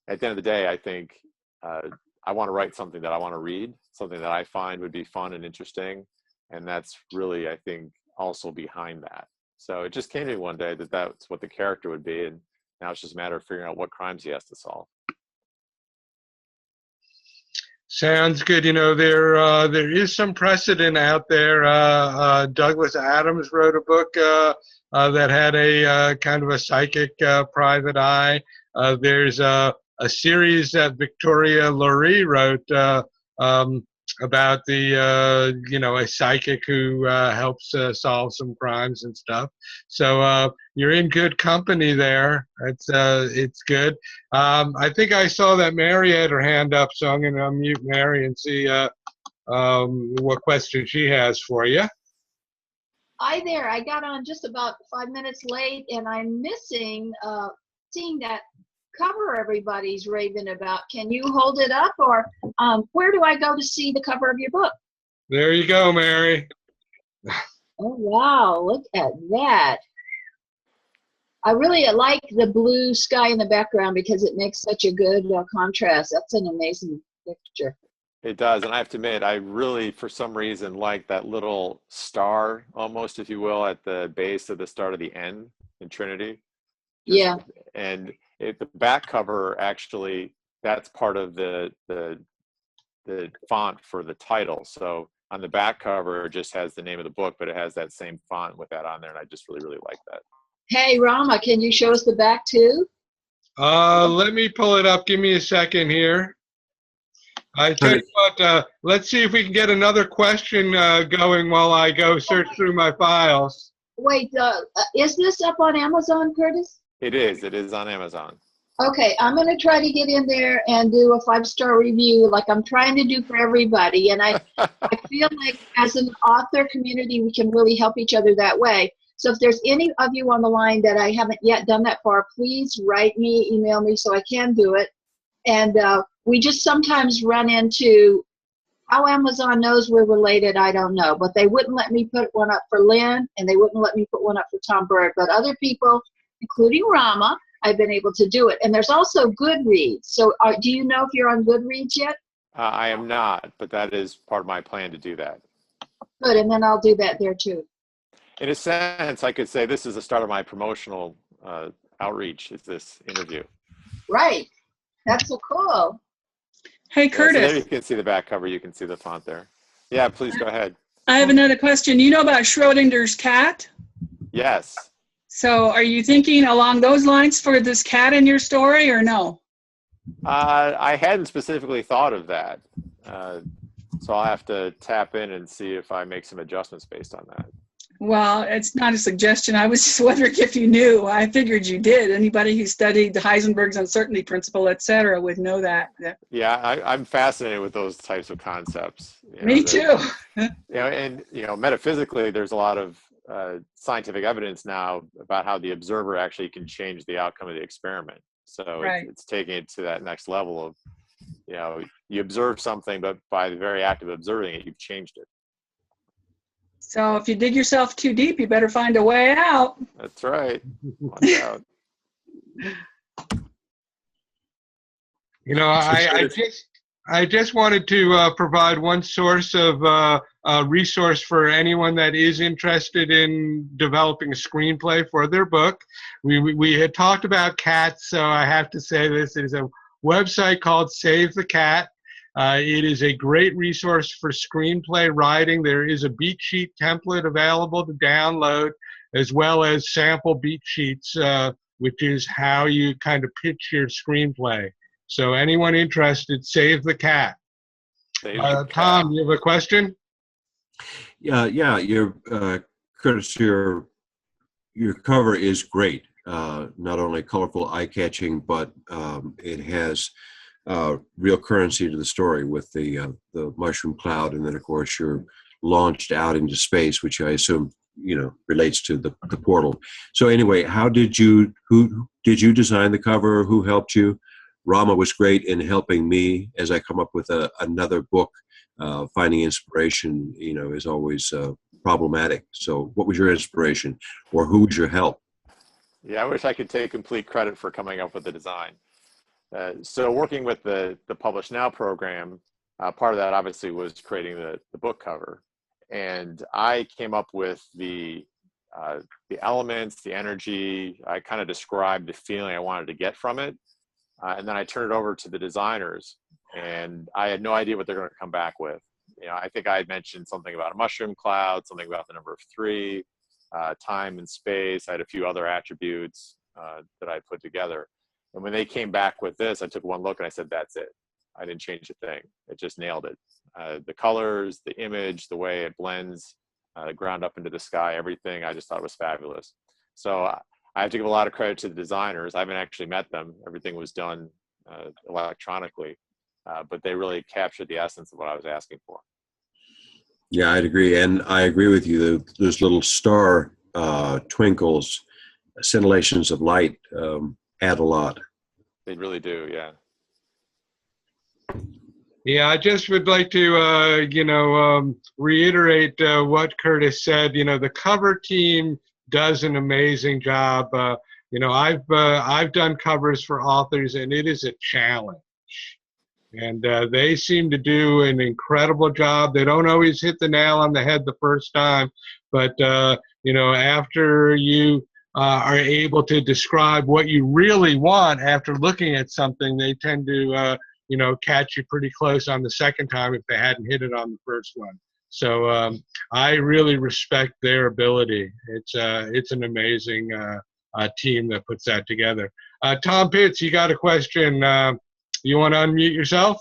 at the end of the day, I think I want to write something that I want to read, something that I find would be fun and interesting. And that's really, I think, also behind that. So it just came to me one day that that's what the character would be. And now it's just a matter of figuring out what crimes he has to solve. Sounds good. There is some precedent out there. Douglas Adams wrote a book that had a kind of a psychic private eye. There's a series that Victoria Laurie wrote about a psychic who helps solve some crimes and stuff. So you're in good company there. It's good. I think I saw that Mary had her hand up, so I'm going to unmute Mary and see what question she has for you. Hi there. I got on just about 5 minutes late, and I'm missing seeing that cover everybody's raving about. Can you hold it up, or where do I go to see the cover of your book? There you go, Mary. Oh, wow. Look at that. I really like the blue sky in the background because it makes such a good contrast. That's an amazing picture. It does. And I have to admit, I really, for some reason, like that little star, almost, if you will, at the base of the start of the N in Trinity. Yeah. And the back cover, actually, that's part of the font for the title. So on the back cover, it just has the name of the book, but it has that same font with that on there. And I just really, really like that. Hey, Rama, can you show us the back too? Let me pull it up. Give me a second here. I tell you what, let's see if we can get another question going while I go search through my files. Wait, is this up on Amazon, Curtis? It is. It is on Amazon. Okay, I'm going to try to get in there and do a 5-star review like I'm trying to do for everybody. And I feel like as an author community, we can really help each other that way. So if there's any of you on the line that I haven't yet done that for, please write me, email me so I can do it. And we just sometimes run into how Amazon knows we're related, I don't know. But they wouldn't let me put one up for Lynn, and they wouldn't let me put one up for Tom Bird. But other people, including Rama, I've been able to do it. And there's also Goodreads. So do you know if you're on Goodreads yet? I am not, but that is part of my plan to do that. Good, and then I'll do that there too. In a sense, I could say this is the start of my promotional outreach, is this interview. Right. That's so cool. Hey, Curtis. So there you can see the back cover. You can see the font there. Yeah, please go ahead. I have another question. You know about Schrodinger's cat? Yes. So are you thinking along those lines for this cat in your story, or no? I hadn't specifically thought of that. So I'll have to tap in and see if I make some adjustments based on that. Well, it's not a suggestion. I was just wondering if you knew. I figured you did. Anybody who studied Heisenberg's uncertainty principle, et cetera, would know that. Yeah, I'm fascinated with those types of concepts. Me too. And metaphysically, there's a lot of scientific evidence now about how the observer actually can change the outcome of the experiment. So Right. it's taking it to that next level of, you observe something, but by the very act of observing it, you've changed it. So if you dig yourself too deep, you better find a way out. That's right. Watch out. I just wanted to provide one source of resource for anyone that is interested in developing a screenplay for their book. We had talked about cats, so I have to say this is a website called Save the Cat. It is a great resource for screenplay writing. There is a beat sheet template available to download, as well as sample beat sheets, which is how you kind of pitch your screenplay. So anyone interested, Save the Cat. Tom, you have a question? Yeah. Curtis, your cover is great. Not only colorful, eye-catching, but it has real currency to the story with the mushroom cloud, and then of course you're launched out into space, which I assume relates to the portal. So anyway, who did you design the cover? Who helped you? Rama was great in helping me as I come up with another book. Finding inspiration, is always problematic. So what was your inspiration, or who was your help? Yeah, I wish I could take complete credit for coming up with the design. So working with the Publish Now program, part of that obviously was creating the book cover. And I came up with the elements, the energy. I kind of described the feeling I wanted to get from it. And then I turned it over to the designers, and I had no idea what they're going to come back with. I think I had mentioned something about a mushroom cloud, something about the number 3, time and space. I had a few other attributes that I put together. And when they came back with this, I took one look and I said, that's it. I didn't change a thing. It just nailed it. The colors, the image, the way it blends, the ground up into the sky, everything, I just thought was fabulous. So I have to give a lot of credit to the designers. I haven't actually met them. Everything was done electronically, but they really captured the essence of what I was asking for. Yeah, I'd agree. And I agree with you. Those little star twinkles, scintillations of light add a lot. They really do, yeah. Yeah, I just would like to, reiterate what Curtis said. The cover team does an amazing job. I've done covers for authors, and it is a challenge. And they seem to do an incredible job. They don't always hit the nail on the head the first time, but after you are able to describe what you really want after looking at something, they tend to catch you pretty close on the second time if they hadn't hit it on the first one. So I really respect their ability. It's an amazing team that puts that together. Tom Pitts, you got a question? You want to unmute yourself?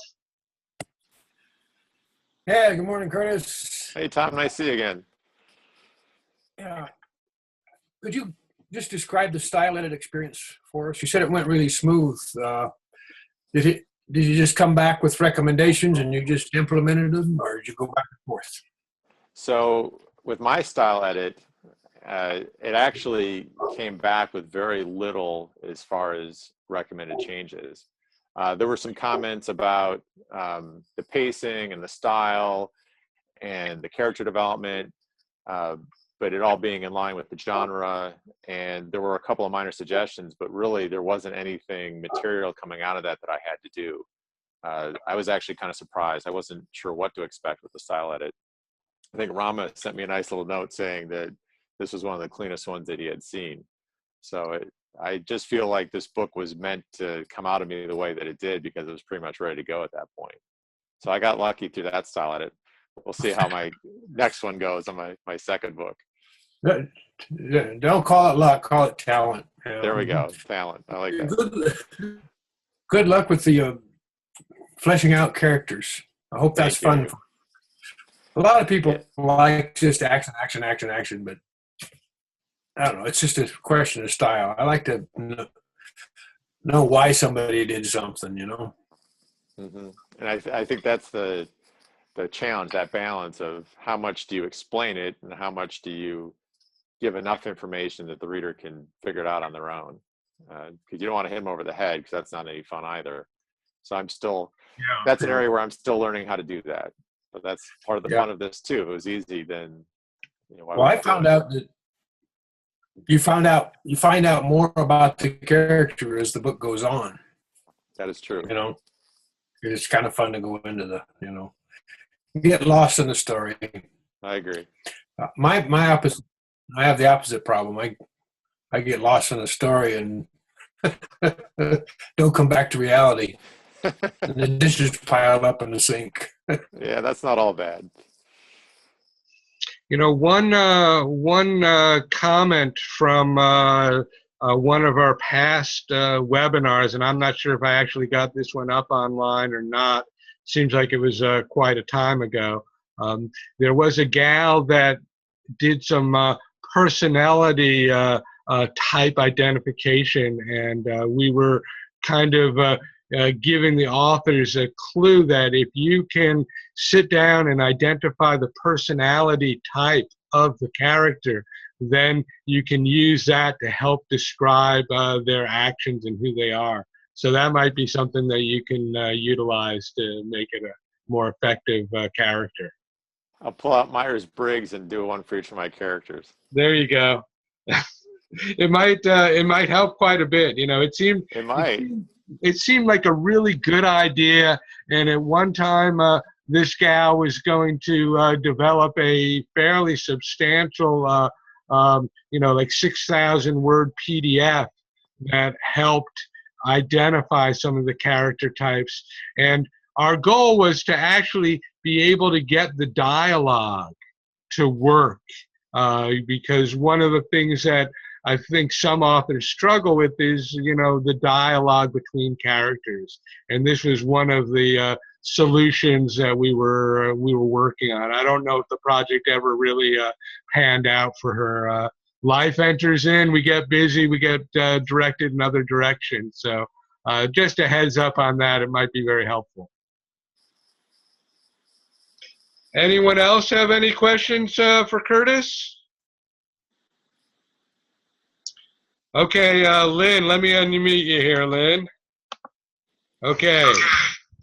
Yeah, good morning, Curtis. Hey, Tom, nice to see you again. Yeah. Could you just describe the style edit experience for us? You said it went really smooth. Did you just come back with recommendations and you just implemented them, or did you go back and forth? So with my style edit, it actually came back with very little as far as recommended changes. There were some comments about the pacing and the style and the character development, but it all being in line with the genre. And there were a couple of minor suggestions, but really there wasn't anything material coming out of that I had to do. I was actually kind of surprised. I wasn't sure what to expect with the style edit. I think Rama sent me a nice little note saying that this was one of the cleanest ones that he had seen. So I just feel like this book was meant to come out of me the way that it did, because it was pretty much ready to go at that point. So I got lucky through that style edit. We'll see how my next one goes on my second book. Don't call it luck, call it talent. There we go, talent. I like that. Good luck with the fleshing out characters. I hope that's fun. A lot of people like just action, but I don't know. It's just a question of style. I like to know why somebody did something, Mm-hmm. And I think that's the challenge, that balance of how much do you explain it and how much do you give enough information that the reader can figure it out on their own. Because you don't want to hit them over the head, because that's not any fun either. So I'm still, that's an area where I'm still learning how to do that. But that's part of the fun of this too. If it was easy, then, you know, why Well, I found out that you find out more about the character as the book goes on. That is true. You know, it's kind of fun to go into the, you know, get lost in the story. I agree. My opposite. I have the opposite problem. I get lost in the story and don't come back to reality. And the dishes pile up in the sink. Yeah, that's not all bad. You know, one comment from one of our past webinars, and I'm not sure if I actually got this one up online or not. Seems like it was quite a time ago. There was a gal that did some personality type identification, and we were kind of giving the authors a clue that if you can sit down and identify the personality type of the character, then you can use that to help describe their actions and who they are. So that might be something that you can utilize to make it a more effective character. I'll pull out Myers-Briggs and do one for each of my characters. There you go. It might help quite a bit. You know, it seemed like a really good idea. And at one time, this gal was going to develop a fairly substantial, you know, like 6,000 word PDF that helped identify some of the character types. And our goal was to actually be able to get the dialogue to work, because one of the things that I think some authors struggle with is, you know, the dialogue between characters. And this was one of the solutions that we were working on. I don't know if the project ever really panned out for her. Life enters in, we get busy, we get directed in other directions. So just a heads up on that, it might be very helpful. Anyone else have any questions for Curtis? Okay, Lynn, let me unmute you here, Lynn. Okay.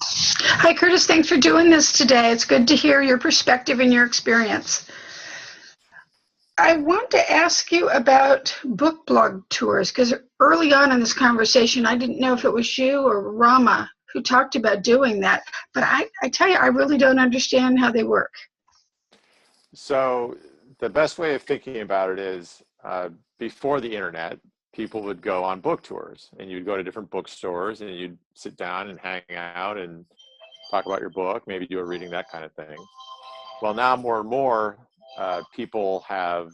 Hi, Curtis. Thanks for doing this today. It's good to hear your perspective and your experience. I want to ask you about book blog tours, because early on in this conversation, I didn't know if it was you or Rama who talked about doing that. But I tell you, I really don't understand how they work. So the best way of thinking about it is before the internet, people would go on book tours, and you'd go to different bookstores and you'd sit down and hang out and talk about your book, maybe do a reading, that kind of thing. Well, now more and more people have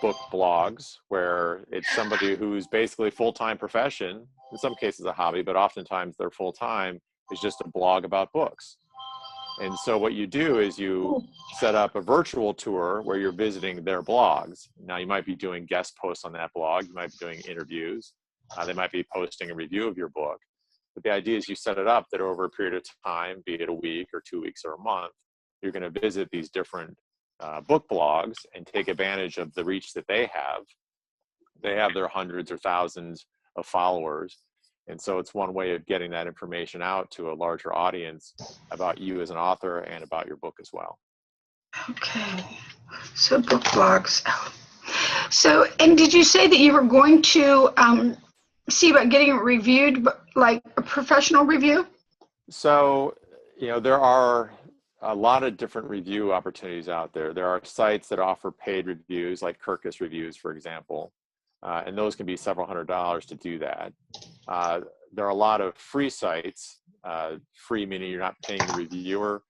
book blogs where it's somebody who's basically full-time profession, in some cases a hobby, but oftentimes their full-time is just a blog about books. And so what you do is you set up a virtual tour where you're visiting their blogs. Now you might be doing guest posts on that blog. You might be doing interviews. They might be posting a review of your book. But the idea is you set it up that over a period of time, be it a week or 2 weeks or a month, you're going to visit these different book blogs and take advantage of the reach that they have. They have their hundreds or thousands of followers. And so it's one way of getting that information out to a larger audience about you as an author and about your book as well. Okay, so book blogs. So, and did you say that you were going to see about getting it reviewed, like a professional review? So, you know, there are a lot of different review opportunities out there. There are sites that offer paid reviews, like Kirkus Reviews, for example. And those can be several $100s to do that. There are a lot of free sites, free meaning you're not paying the reviewer.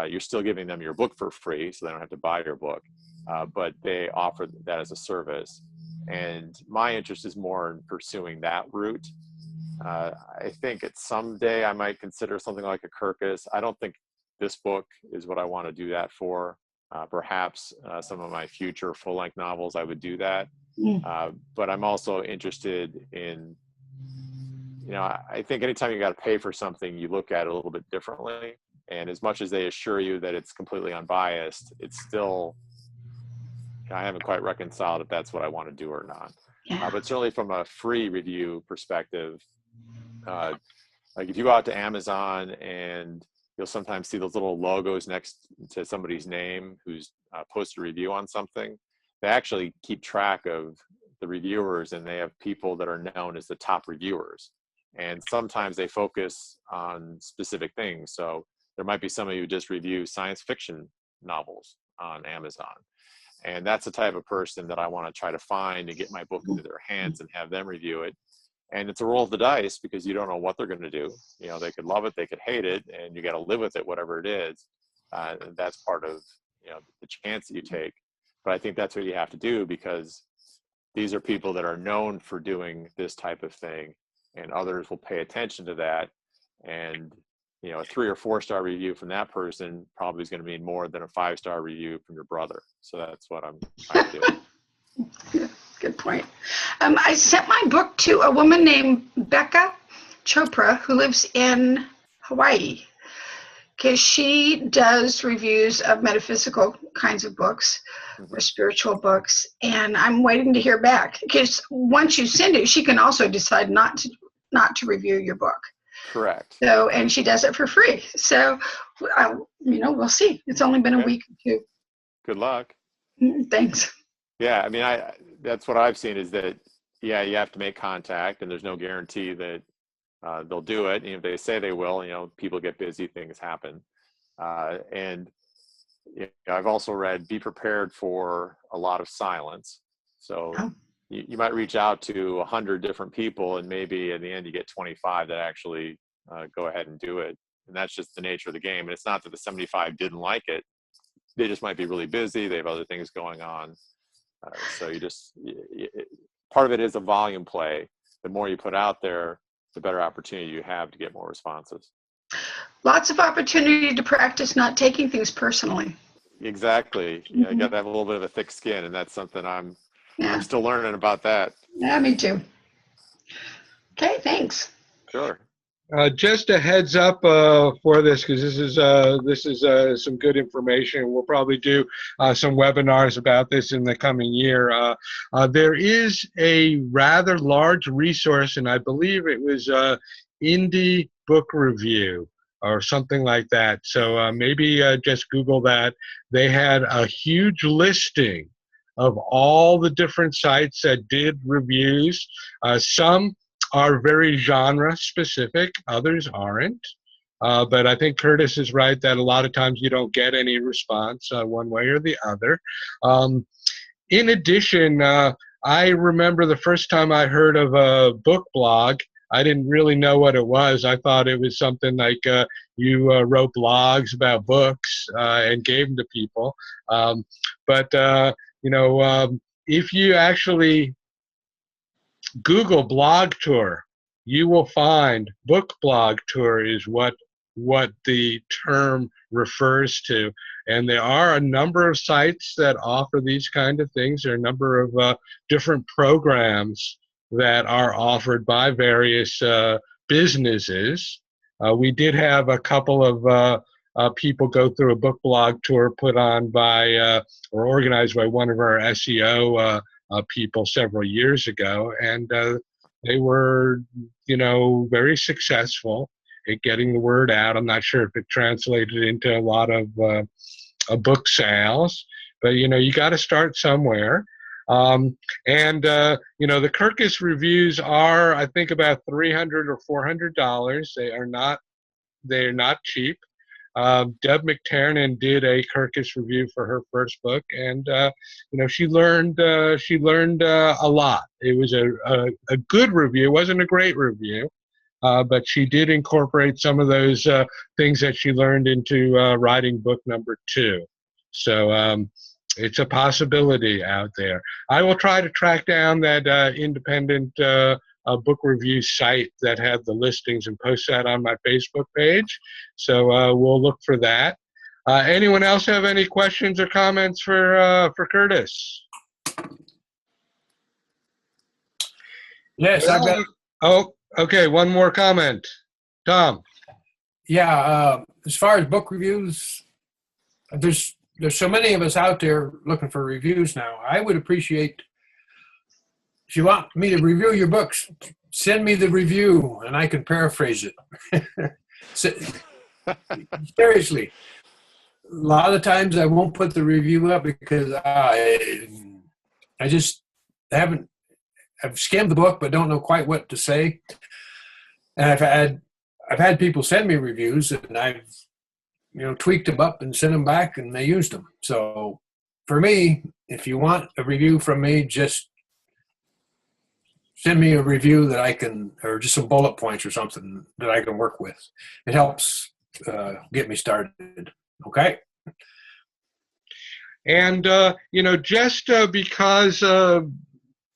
You're still giving them your book for free, so they don't have to buy your book, but they offer that as a service. And my interest is more in pursuing that route. I think someday I might consider something like a Kirkus. I don't think this book is what I want to do that for. Perhaps some of my future full-length novels, I would do that. But I'm also interested in, you know, I think anytime you got to pay for something, you look at it a little bit differently. And as much as they assure you that it's completely unbiased, it's still I haven't quite reconciled if that's what I want to do or not. Yeah. But certainly from a free review perspective, like if you go out to Amazon and you'll sometimes see those little logos next to somebody's name who's posted a review on something. They actually keep track of the reviewers, and they have people that are known as the top reviewers. And sometimes they focus on specific things. So there might be somebody who just reviews science fiction novels on Amazon. And that's the type of person that I want to try to find and get my book into their hands and have them review it. And it's a roll of the dice because you don't know what they're going to do. You know, they could love it, they could hate it, and you got to live with it, whatever it is. And that's part of, you know, the chance that you take. But I think that's what you have to do, because these are people that are known for doing this type of thing, and others will pay attention to that. And, you know, a 3 or 4 star review from that person probably is going to mean more than a 5-star review from your brother. So that's what I'm trying to do. Yeah, good point. I sent my book to a woman named Becca Chopra, who lives in Hawaii, because she does reviews of metaphysical kinds of books or spiritual books, and I'm waiting to hear back, because once you send it, she can also decide not to review your book. Correct. So, and she does it for free. So, you know, we'll see. It's only been a week or two. Good luck. Thanks. Yeah, I mean, that's what I've seen, is that, yeah, you have to make contact, and there's no guarantee that they'll do it. You know, they say they will. You know, people get busy, things happen, and you know, I've also read, be prepared for a lot of silence. So you might reach out to 100 different people, and maybe in the end you get 25 that actually go ahead and do it. And that's just the nature of the game. And it's not that the 75 didn't like it; they just might be really busy. They have other things going on. So part of it is a volume play. The more you put out there, the better opportunity you have to get more responses. Lots of opportunity to practice not taking things personally. Exactly. You got to have a little bit of a thick skin, and that's something I'm still learning about that. Yeah, me too. Okay, thanks. Sure. Just a heads up for this, because this is some good information. We'll probably do some webinars about this in the coming year. There is a rather large resource, and I believe it was Indie Book Review or something like that. So maybe just Google that. They had a huge listing of all the different sites that did reviews. Some are very genre specific, others aren't. But I think Curtis is right that a lot of times you don't get any response one way or the other. In addition, I remember the first time I heard of a book blog, I didn't really know what it was. I thought it was something like you wrote blogs about books and gave them to people. You know, if you actually Google blog tour, you will find book blog tour is what the term refers to. And there are a number of sites that offer these kind of things. There are a number of different programs that are offered by various businesses. We did have a couple of people go through a book blog tour put on by or organized by one of our SEO people several years ago, and they were, you know, very successful at getting the word out. I'm not sure if it translated into a lot of book sales, but you know, you got to start somewhere. You know, the Kirkus reviews are, I think, about $300 or $400. They're not cheap. Deb McTernan did a Kirkus review for her first book, and you know, she learned a lot. It was a good review. It wasn't a great review, but she did incorporate some of those things that she learned into writing book number 2. So it's a possibility out there. I will try to track down that independent book review site that had the listings and post that on my Facebook page. So we'll look for that. Anyone else have any questions or comments for Curtis? Yes, I've got. Oh, okay. One more comment, Tom. Yeah, as far as book reviews, there's there's so many of us out there looking for reviews now. I would appreciate, if you want me to review your books, send me the review and I can paraphrase it. Seriously, a lot of the times I won't put the review up because I just haven't, I've skimmed the book but don't know quite what to say. And I've had people send me reviews and I've, tweaked them up and sent them back and they used them. So for me, if you want a review from me, just send me a review that I can, or just some bullet points or something that I can work with. It helps get me started. Okay. And, just because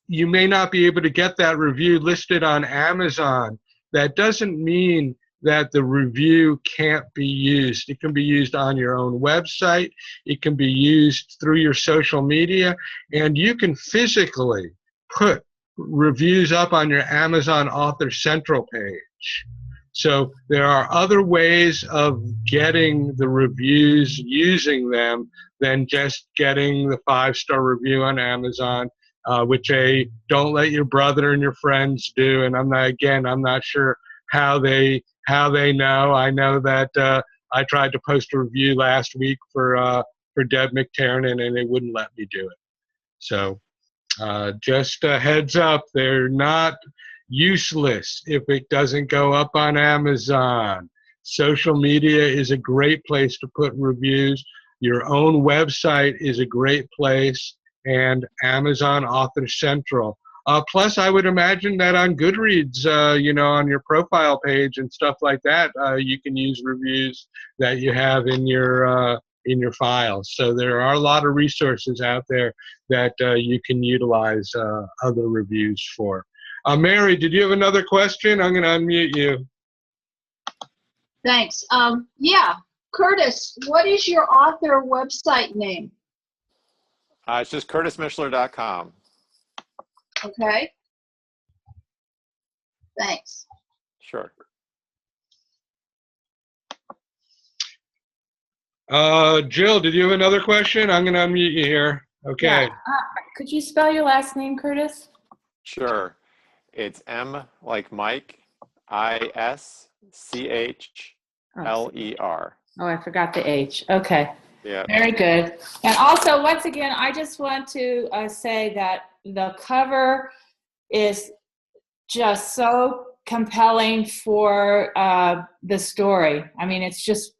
you may not be able to get that review listed on Amazon, that doesn't mean that the review can't be used. It can be used on your own website. It can be used through your social media. And you can physically put reviews up on your Amazon Author Central page. So there are other ways of getting the reviews, using them, than just getting the 5-star review on Amazon, which don't let your brother and your friends do. And I'm not sure how they know. I know that I tried to post a review last week for Deb McTiernan, and they wouldn't let me do it. So just a heads up, they're not useless if it doesn't go up on Amazon. Social media is a great place to put reviews. Your own website is a great place, and Amazon Author Central. Plus, I would imagine that on Goodreads, on your profile page and stuff like that, you can use reviews that you have in your files. So there are a lot of resources out there that you can utilize other reviews for. Mary, did you have another question? I'm going to unmute you. Thanks. Yeah, Curtis, what is your author website name? It's just curtismischler.com. Okay. Thanks. Sure. Jill, did you have another question? I'm going to unmute you here. Okay. Yeah. Could you spell your last name, Curtis? Sure. It's M like Mike, I-S-C-H-L-E-R. Oh, I forgot the H. Okay. Yeah. Very good. And also, once again, I just want to say that the cover is just so compelling for the story. I mean, it's just,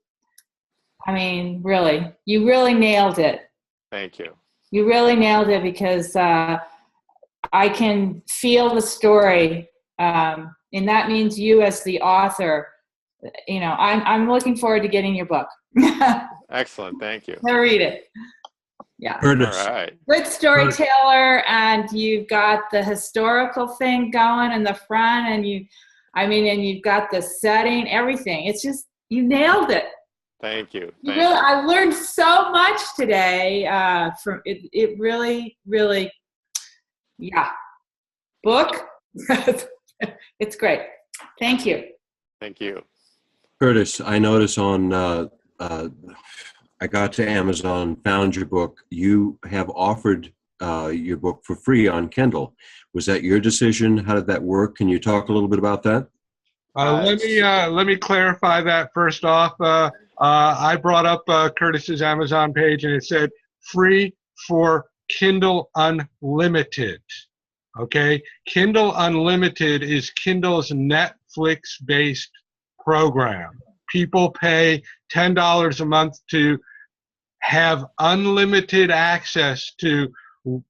really, you really nailed it. Thank you. You really nailed it because I can feel the story, and that means you as the author. I'm looking forward to getting your book. Excellent. Thank you. I'll read it. Yeah. Curtis. All right. Good storyteller, and you've got the historical thing going in the front, and you've got the setting, everything. It's just, you nailed it. Thank you. I learned so much today from it. It really, really, yeah. Book. It's great. Thank you. Thank you. Curtis, I notice I got to Amazon, found your book. You have offered your book for free on Kindle. Was that your decision? How did that work? Can you talk a little bit about that? Let me clarify that first off. I brought up Curtis's Amazon page, and it said free for Kindle Unlimited. Okay, Kindle Unlimited is Kindle's Netflix-based program. People pay $10 a month to have unlimited access to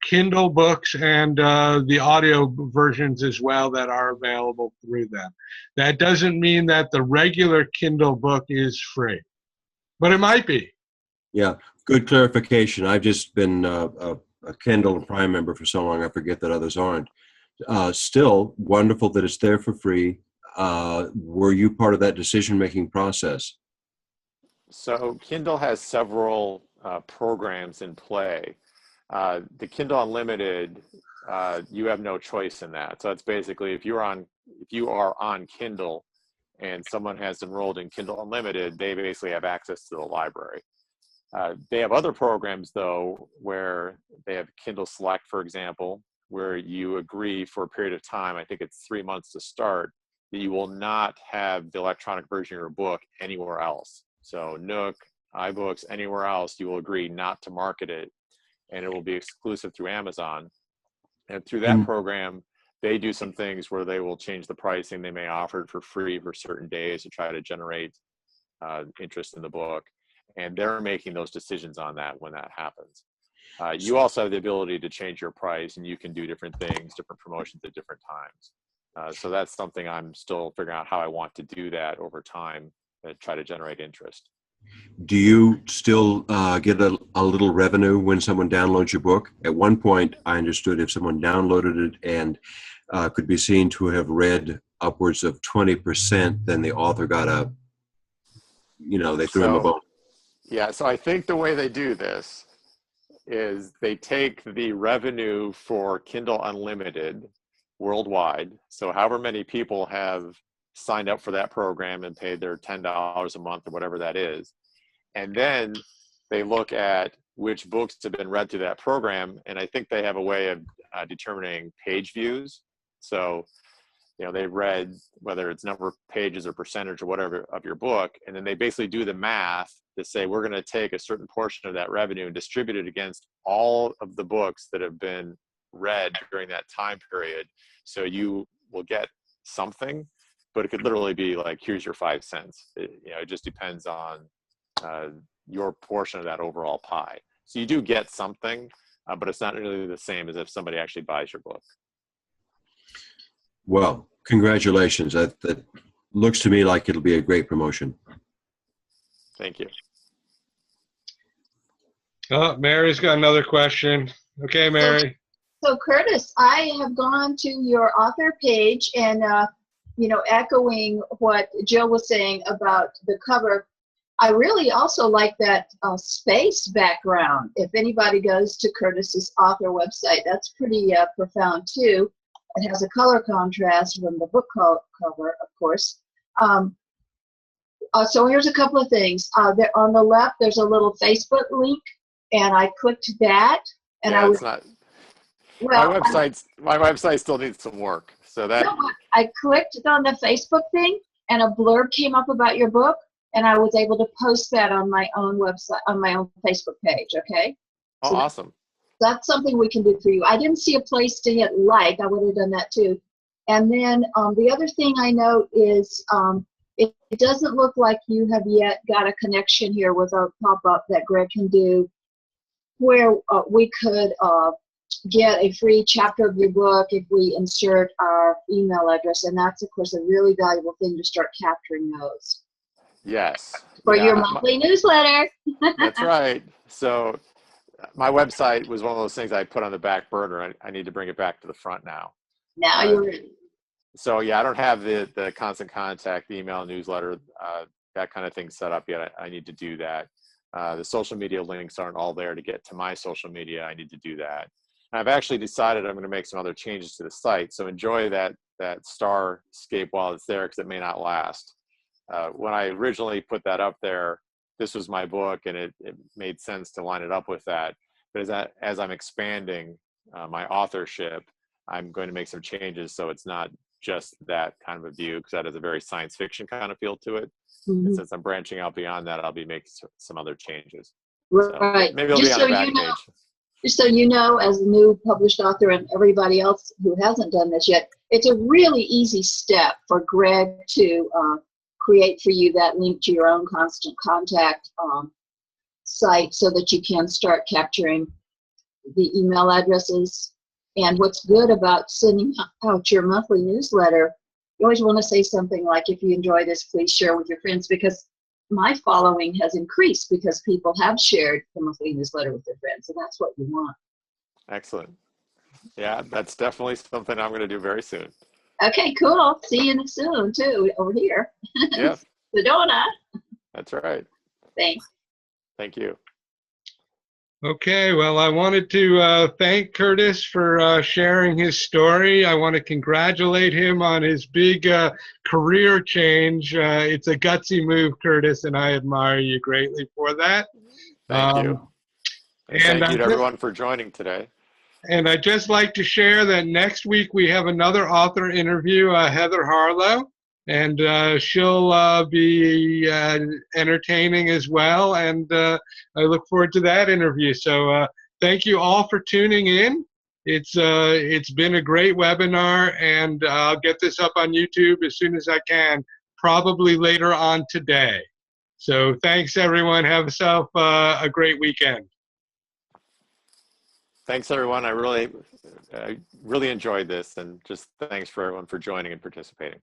Kindle books and the audio versions as well that are available through them. That doesn't mean that the regular Kindle book is free, but it might be. Yeah, good clarification. I've just been a Kindle and Prime member for so long, I forget that others aren't. Still, wonderful that it's there for free. Were you part of that decision-making process? So Kindle has several programs in play. The Kindle Unlimited, you have no choice in that. So it's basically if you are on Kindle and someone has enrolled in Kindle Unlimited, they basically have access to the library. They have other programs, though, where they have Kindle Select, for example, where you agree for a period of time, I think it's 3 months to start, that you will not have the electronic version of your book anywhere else. So Nook, iBooks, anywhere else, you will agree not to market it, and it will be exclusive through Amazon. And through that program, they do some things where they will change the pricing. They may offer it for free for certain days to try to generate interest in the book. And they're making those decisions on that when that happens. You also have the ability to change your price, and you can do different things, different promotions at different times. So that's something I'm still figuring out how I want to do that over time and try to generate interest. Do you still get a little revenue when someone downloads your book? At one point, I understood if someone downloaded it and could be seen to have read upwards of 20%, then the author got they threw him a bone. Yeah, so I think the way they do this is they take the revenue for Kindle Unlimited worldwide. So however many people have signed up for that program and paid their $10 a month or whatever that is. And then they look at which books have been read through that program. And I think they have a way of determining page views. So, they've read whether it's number of pages or percentage or whatever of your book. And then they basically do the math to say, we're going to take a certain portion of that revenue and distribute it against all of the books that have been read during that time period. So you will get something, but it could literally be like, here's your 5 cents. It just depends on your portion of that overall pie. So you do get something, but it's not really the same as if somebody actually buys your book. Well, congratulations. That looks to me like it'll be a great promotion. Thank you. Oh, Mary's got another question. Okay, Mary. So Curtis, I have gone to your author page and, echoing what Jill was saying about the cover, I really also like that space background. If anybody goes to Curtis's author website, that's pretty profound too. It has a color contrast from the book cover, of course. So here's a couple of things. There, on the left, there's a little Facebook link, and I clicked that. And yeah, I was it's not. well, my website still needs some work. So that I clicked on the Facebook thing, and a blurb came up about your book, and I was able to post that on my own website, on my own Facebook page. Okay. Oh, so awesome. That's something we can do for you. I didn't see a place to hit like. I would have done that too. And then the other thing I note is it doesn't look like you have yet got a connection here with a pop-up that Greg can do where we could get a free chapter of your book if we insert our email address. And that's, of course, a really valuable thing to start capturing those. Yes. For your monthly newsletter. That's right. So my website was one of those things I put on the back burner. I need to bring it back to the front now. Now you're ready. So yeah, I don't have the constant contact, the email, newsletter, that kind of thing set up yet. I need to do that. The social media links aren't all there to get to my social media. I need to do that. And I've actually decided I'm going to make some other changes to the site. So enjoy that starscape while it's there, because it may not last. When I originally put that up there, this was my book, and it made sense to line it up with that. But as I'm expanding my authorship, I'm going to make some changes so it's not just that kind of a view, because that has a very science fiction kind of feel to it. Mm-hmm. And since I'm branching out beyond that, I'll be making some other changes. Right. So maybe it'll be on the back page. Just so you know, as a new published author and everybody else who hasn't done this yet, it's a really easy step for Greg to create for you that link to your own constant contact site so that you can start capturing the email addresses. And what's good about sending out your monthly newsletter, you always want to say something like, if you enjoy this, please share with your friends, because my following has increased because people have shared the monthly newsletter with their friends, and that's what you want. Excellent. Yeah, that's definitely something I'm going to do very soon. Okay, cool. See you soon, too, over here. Yep. Sedona. That's right. Thanks. Thank you. Okay, well, I wanted to thank Curtis for sharing his story. I want to congratulate him on his big career change. It's a gutsy move, Curtis, and I admire you greatly for that. Thank you. And And thank you to everyone for joining today. And I'd just like to share that next week we have another author interview, Heather Harlow, and she'll be entertaining as well. And I look forward to that interview. So thank you all for tuning in. It's been a great webinar, and I'll get this up on YouTube as soon as I can, probably later on today. So thanks, everyone. Have yourself a great weekend. Thanks, everyone. I really enjoyed this, and just thanks for everyone for joining and participating.